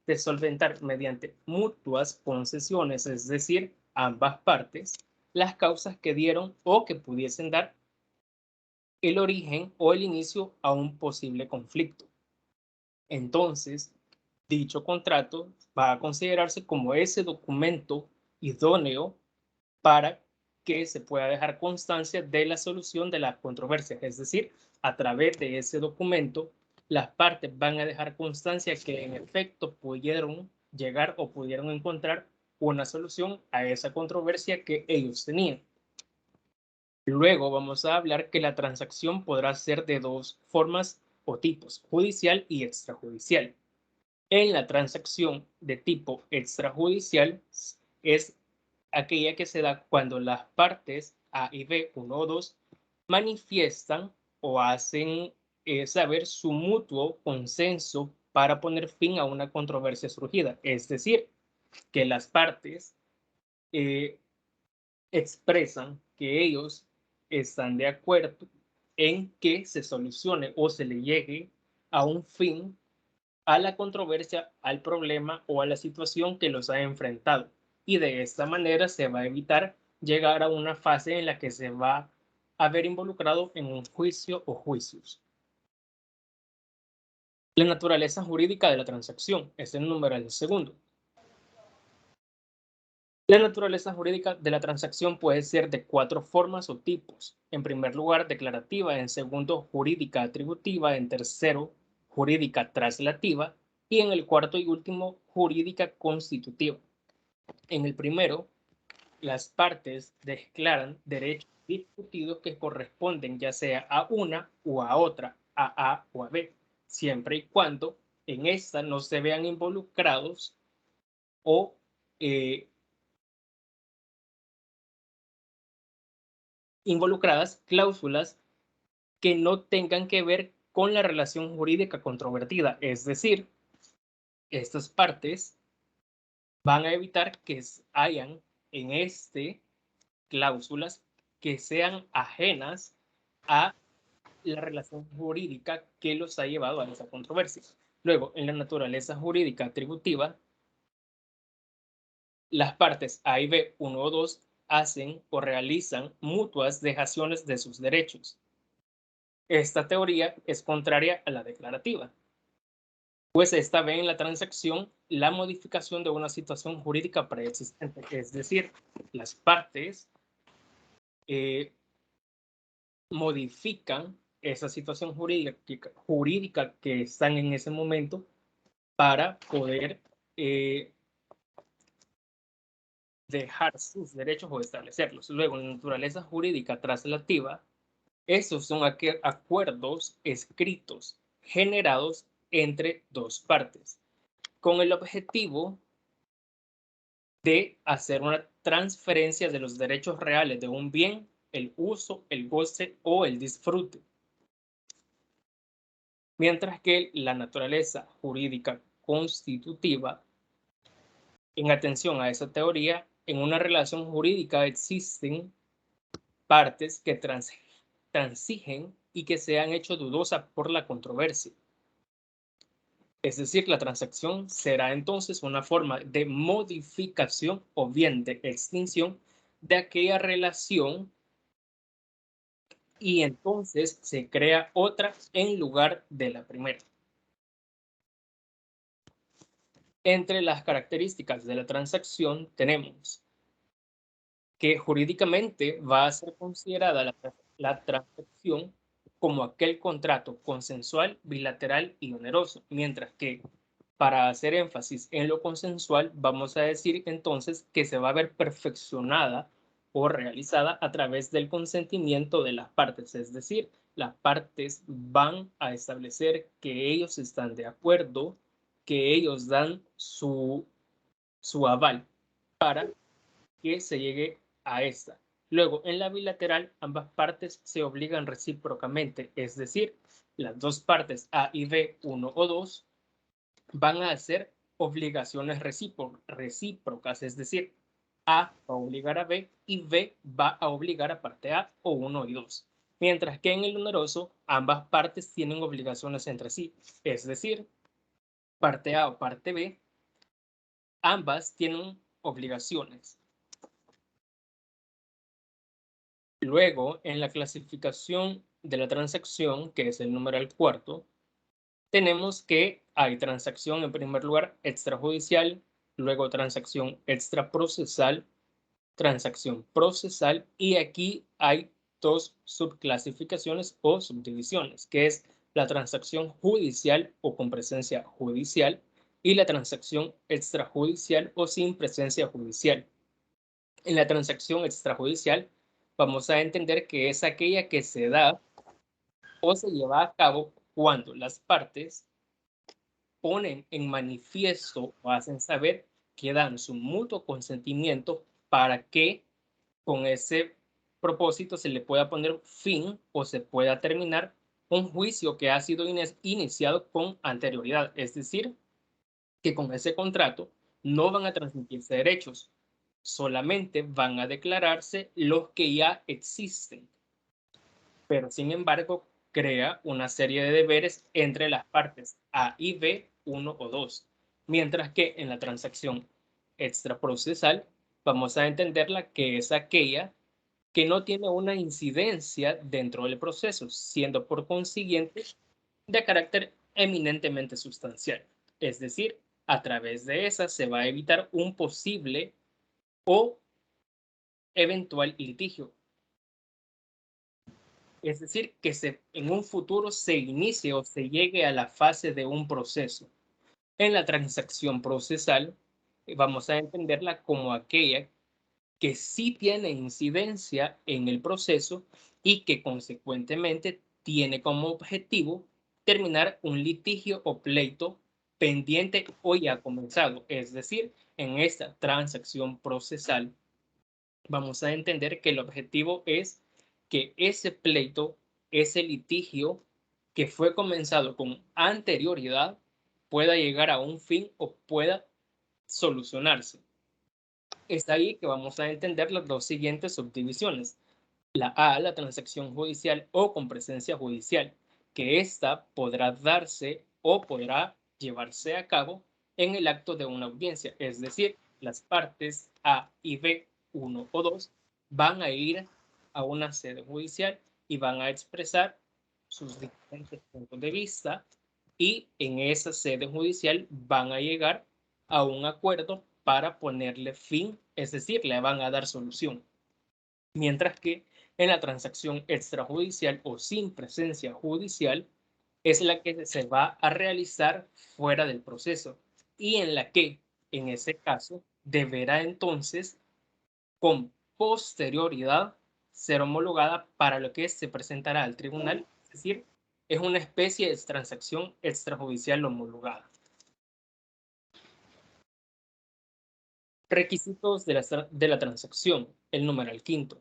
S20: de solventar mediante mutuas concesiones, es decir, ambas partes, las causas que dieron o que pudiesen dar el origen o el inicio a un posible conflicto. Entonces, dicho contrato va a considerarse como ese documento idóneo para que se pueda dejar constancia de la solución de la controversia. Es decir, a través de ese documento, las partes van a dejar constancia que en efecto pudieron llegar o pudieron encontrar una solución a esa controversia que ellos tenían. Luego vamos a hablar que la transacción podrá ser de dos formas o tipos, judicial y extrajudicial. En la transacción de tipo extrajudicial es aquella que se da cuando las partes A y B, 1 o 2, manifiestan o hacen saber su mutuo consenso para poner fin a una controversia surgida. Es decir, que las partes expresan que ellos están de acuerdo en que se solucione o se le llegue a un fin a la controversia, al problema o a la situación que los ha enfrentado. Y de esta manera se va a evitar llegar a una fase en la que se va a ver involucrado en un juicio o juicios. La naturaleza jurídica de la transacción es el numeral segundo. La naturaleza jurídica de la transacción puede ser de 4 formas o tipos. En primer lugar, declarativa; en segundo, jurídica atributiva; en tercero, jurídica traslativa; y en el cuarto y último, jurídica constitutiva. En el primero, las partes declaran derechos discutidos que corresponden ya sea a una o a otra, a A o a B, siempre y cuando en esta no se vean involucrados o involucradas cláusulas que no tengan que ver con la relación jurídica controvertida. Es decir, estas partes van a evitar que hayan en cláusulas que sean ajenas a la relación jurídica que los ha llevado a esa controversia. Luego, en la naturaleza jurídica atributiva, las partes A y B, 1 o 2, hacen o realizan mutuas dejaciones de sus derechos. Esta teoría es contraria a la declarativa, pues esta ve en la transacción la modificación de una situación jurídica preexistente, es decir, las partes modifican esa situación jurídica que están en ese momento para poder dejar sus derechos o establecerlos. Luego, en la naturaleza jurídica traslativa, esos son acuerdos escritos generados entre dos partes, con el objetivo de hacer una transferencia de los derechos reales de un bien, el uso, el goce o el disfrute. Mientras que la naturaleza jurídica constitutiva, en atención a esa teoría, en una relación jurídica existen partes que transigen y que se han hecho dudosas por la controversia. Es decir, la transacción será entonces una forma de modificación o bien de extinción de aquella relación y entonces se crea otra en lugar de la primera. Entre las características de la transacción tenemos que jurídicamente va a ser considerada la transacción como aquel contrato consensual, bilateral y oneroso, mientras que para hacer énfasis en lo consensual, vamos a decir entonces que se va a ver perfeccionada o realizada a través del consentimiento de las partes, es decir, las partes van a establecer que ellos están de acuerdo, que ellos dan su aval para que se llegue a esta. Luego, en la bilateral, ambas partes se obligan recíprocamente, es decir, las dos partes A y B, 1 o 2, van a hacer obligaciones recíprocas, es decir, A va a obligar a B y B va a obligar a parte A o 1 y 2. Mientras que en el numeroso, ambas partes tienen obligaciones entre sí, es decir, parte A o parte B, ambas tienen obligaciones. Luego, en la clasificación de la transacción, que es el numeral cuarto, tenemos que hay transacción en primer lugar extrajudicial, luego transacción extraprocesal, transacción procesal, y aquí hay dos subclasificaciones o subdivisiones, que es la transacción judicial o con presencia judicial y la transacción extrajudicial o sin presencia judicial. En la transacción extrajudicial vamos a entender que es aquella que se da o se lleva a cabo cuando las partes ponen en manifiesto o hacen saber que dan su mutuo consentimiento para que con ese propósito se le pueda poner fin o se pueda terminar un juicio que ha sido iniciado con anterioridad. Es decir, que con ese contrato no van a transmitirse derechos, solamente van a declararse los que ya existen. Pero sin embargo, crea una serie de deberes entre las partes A y B, 1 o 2. Mientras que en la transacción extraprocesal vamos a entenderla que es aquella que no tiene una incidencia dentro del proceso, siendo por consiguiente de carácter eminentemente sustancial. Es decir, a través de esa se va a evitar un posible o eventual litigio. Es decir, que en un futuro se inicie o se llegue a la fase de un proceso. En la transacción procesal vamos a entenderla como aquella que sí tiene incidencia en el proceso y que consecuentemente tiene como objetivo terminar un litigio o pleito pendiente o ya comenzado. Es decir, en esta transacción procesal vamos a entender que el objetivo es que ese pleito, ese litigio que fue comenzado con anterioridad pueda llegar a un fin o pueda solucionarse. Es ahí que vamos a entender las dos siguientes subdivisiones. La A, la transacción judicial o con presencia judicial, que ésta podrá darse o podrá llevarse a cabo en el acto de una audiencia, es decir, las partes A y B, 1 o 2, van a ir a una sede judicial y van a expresar sus diferentes puntos de vista y en esa sede judicial van a llegar a un acuerdo para ponerle fin, es decir, le van a dar solución. Mientras que en la transacción extrajudicial o sin presencia judicial es la que se va a realizar fuera del proceso y en la que, en ese caso, deberá entonces con posterioridad ser homologada para lo que se presentará al tribunal, es decir, es una especie de transacción extrajudicial homologada. Requisitos de la transacción, el numeral quinto.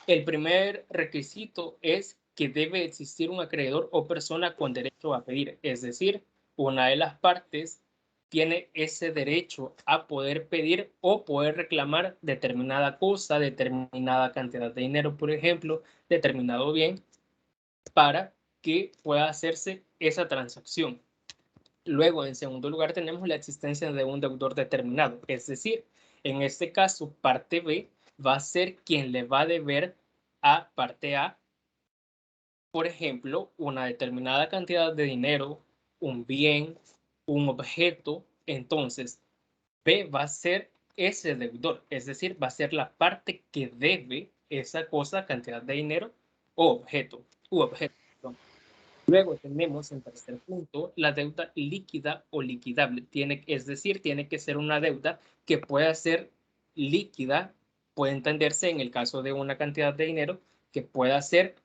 S20: El primer requisito es que debe existir un acreedor o persona con derecho a pedir, es decir, una de las partes tiene ese derecho a poder pedir o poder reclamar determinada cosa, determinada cantidad de dinero, por ejemplo, determinado bien, para que pueda hacerse esa transacción. Luego, en segundo lugar, tenemos la existencia de un deudor determinado, es decir, en este caso, parte B va a ser quien le va a deber a parte A, por ejemplo, una determinada cantidad de dinero, un bien, un objeto. Entonces, B va a ser ese deudor, es decir, va a ser la parte que debe esa cosa, cantidad de dinero o objeto, perdón. Luego tenemos en tercer punto la deuda líquida o liquidable. Es decir, tiene que ser una deuda que pueda ser líquida puede entenderse en el caso de una cantidad de dinero que pueda ser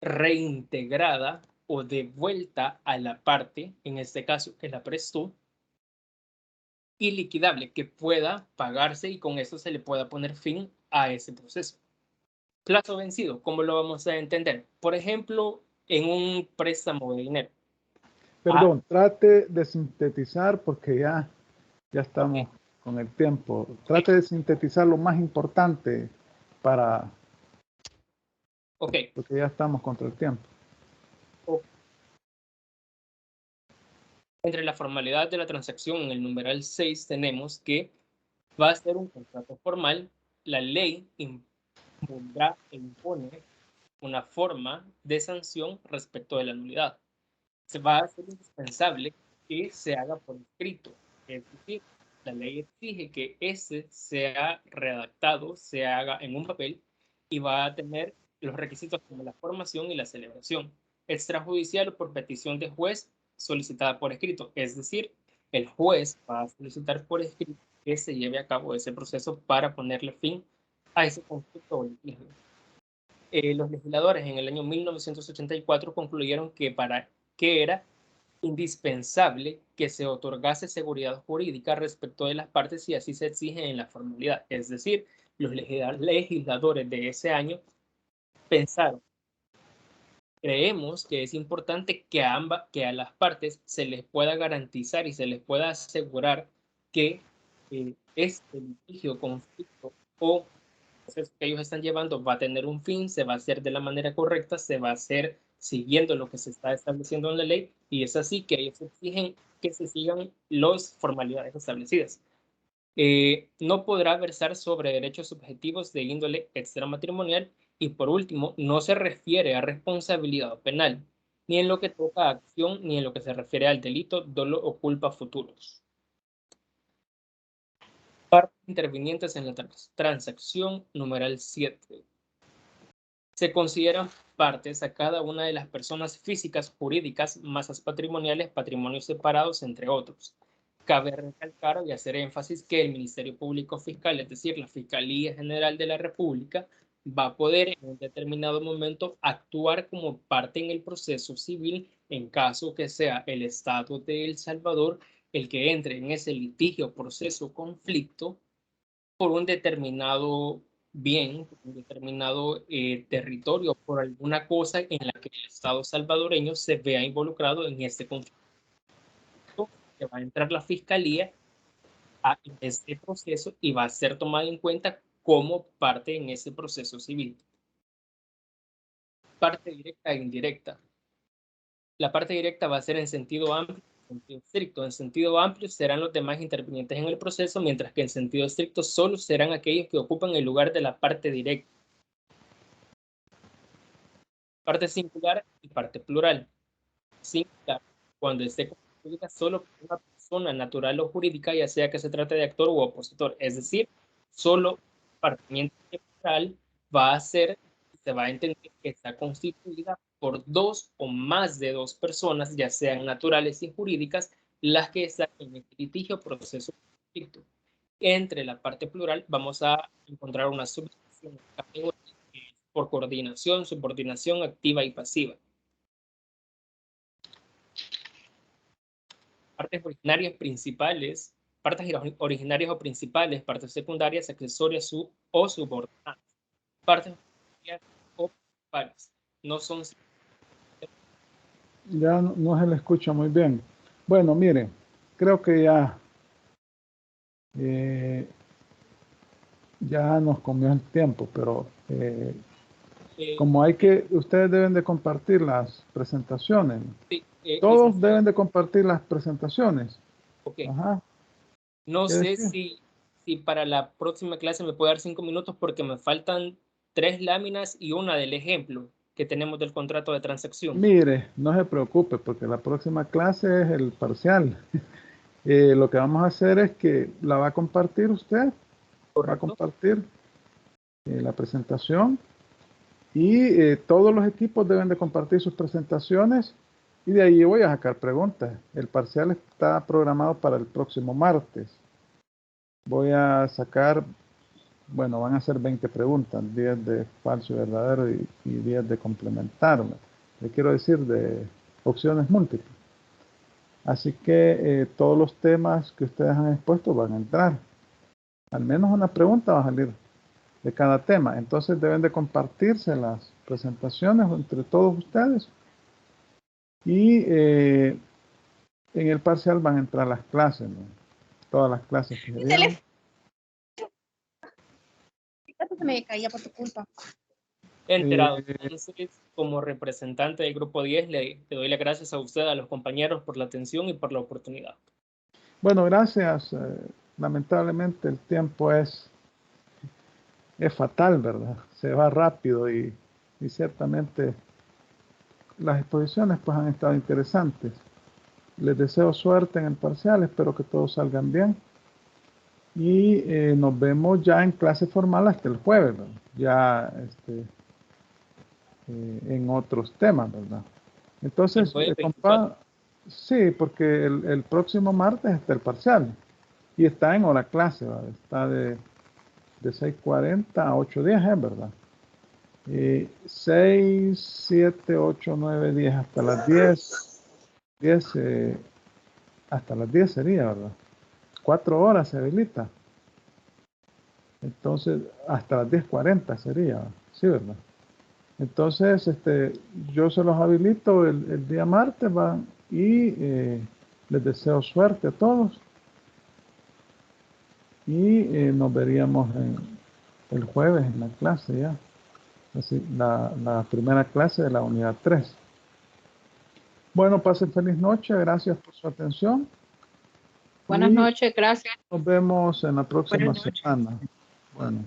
S20: reintegrada o devuelta a la parte, en este caso que la prestó, y liquidable, que pueda pagarse y con eso se le pueda poner fin a ese proceso. Plazo vencido, ¿cómo lo vamos a entender? Por ejemplo, en un préstamo de dinero.
S1: Perdón, trate de sintetizar porque ya estamos con el tiempo. Trate de sintetizar lo más importante para... Porque ya estamos contra el tiempo.
S20: Entre la formalidad de la transacción en el numeral 6 tenemos que va a ser un contrato formal. La ley impondrá e impone una forma de sanción respecto de la nulidad. Se va a hacer indispensable que se haga por escrito. Es decir, la ley exige que ese sea redactado, se haga en un papel y va a tener los requisitos como la formación y la celebración. Extrajudicial o por petición de juez solicitada por escrito. Es decir, el juez va a solicitar por escrito que se lleve a cabo ese proceso para ponerle fin a ese conflicto o litigio. Los legisladores en el año 1984 concluyeron que era indispensable que se otorgase seguridad jurídica respecto de las partes y así se exige en la formalidad. Es decir, los legisladores de ese año pensaron, creemos que es importante que a las partes se les pueda garantizar y se les pueda asegurar que este litigio, conflicto o proceso que ellos están llevando va a tener un fin, se va a hacer de la manera correcta, se va a hacer siguiendo lo que se está estableciendo en la ley, y es así que ellos exigen que se sigan las formalidades establecidas. No podrá versar sobre derechos subjetivos de índole extramatrimonial y, por último, no se refiere a responsabilidad penal, ni en lo que toca a acción, ni en lo que se refiere al delito, dolo o culpa futuros. Partes intervinientes en la transacción, numeral 7. Se consideran partes a cada una de las personas físicas, jurídicas, masas patrimoniales, patrimonios separados, entre otros. Cabe recalcar y hacer énfasis que el Ministerio Público Fiscal, es decir, la Fiscalía General de la República, va a poder en un determinado momento actuar como parte en el proceso civil en caso que sea el Estado de El Salvador el que entre en ese litigio, proceso, conflicto por un determinado bien, un determinado territorio, por alguna cosa en la que el Estado salvadoreño se vea involucrado en este conflicto. Que va a entrar la Fiscalía en este proceso y va a ser tomada en cuenta como parte en ese proceso civil. Parte directa e indirecta. La parte directa va a ser en sentido amplio, en sentido estricto. En sentido amplio serán los demás intervinientes en el proceso, mientras que en sentido estricto solo serán aquellos que ocupan el lugar de la parte directa. Parte singular y parte plural. Singular, cuando esté constituida solo por una persona natural o jurídica, ya sea que se trate de actor u opositor. Es decir, solo partimiento plural va a ser, se va a entender que está constituida por dos o más de dos personas, ya sean naturales y jurídicas, las que están en el litigio proceso conflicto. Entre la parte plural vamos a encontrar una subdivisión por coordinación, subordinación activa y pasiva. Partes originarias principales, partes originarias o principales, partes secundarias, accesorias o subordinadas. Partes originarias o principales no son...
S1: Ya no se le escucha muy bien. Bueno, mire, creo que ya nos comió el tiempo, pero como ustedes deben de compartir las presentaciones.
S20: Sí,
S1: todos deben de compartir las presentaciones.
S20: Okay.
S1: Ajá.
S20: No sé si para la próxima clase me puede dar 5 minutos porque me faltan 3 láminas y una del ejemplo que tenemos del contrato de transacción.
S1: Mire, no se preocupe porque la próxima clase es el parcial. Lo que vamos a hacer es que la va a compartir usted.
S20: Correcto.
S1: Va a compartir la presentación y todos los equipos deben de compartir sus presentaciones y de ahí voy a sacar preguntas. El parcial está programado para el próximo martes. Voy a sacar bueno, van a ser 20 preguntas, 10 de falso y verdadero y 10 de complementar. Le quiero decir de opciones múltiples. Así que todos los temas que ustedes han expuesto van a entrar. Al menos una pregunta va a salir de cada tema. Entonces deben de compartirse las presentaciones entre todos ustedes. Y en el parcial van a entrar las clases, ¿no? Todas las clases que se dieron.
S2: Se me caía por tu culpa.
S20: Enterado. Entonces, como representante del grupo 10, le doy las gracias a usted, a los compañeros, por la atención y por la oportunidad.
S1: Bueno, gracias. Lamentablemente el tiempo es fatal, ¿verdad? Se va rápido y ciertamente las exposiciones pues han estado interesantes. Les deseo suerte en el parcial, espero que todos salgan bien. Y nos vemos ya en clase formal hasta el jueves, ¿verdad? Ya en otros temas, ¿verdad? Entonces, sí, porque el próximo martes está el parcial y está en hora clase, ¿verdad? Está de 6:40 a 8:10, ¿verdad? 6, 7, 8, 9, 10 hasta las 10. 10 hasta las 10 sería, ¿verdad? 4 horas se habilita. Entonces, hasta las 10:40 sería, sí, ¿verdad? Entonces, yo se los habilito el día martes, ¿va? Y les deseo suerte a todos. Y nos veríamos el jueves en la clase ya. Así, la primera clase de la unidad 3. Bueno, pasen feliz noche. Gracias por su atención.
S2: Buenas noches, gracias.
S1: Nos vemos en la próxima semana. Bueno.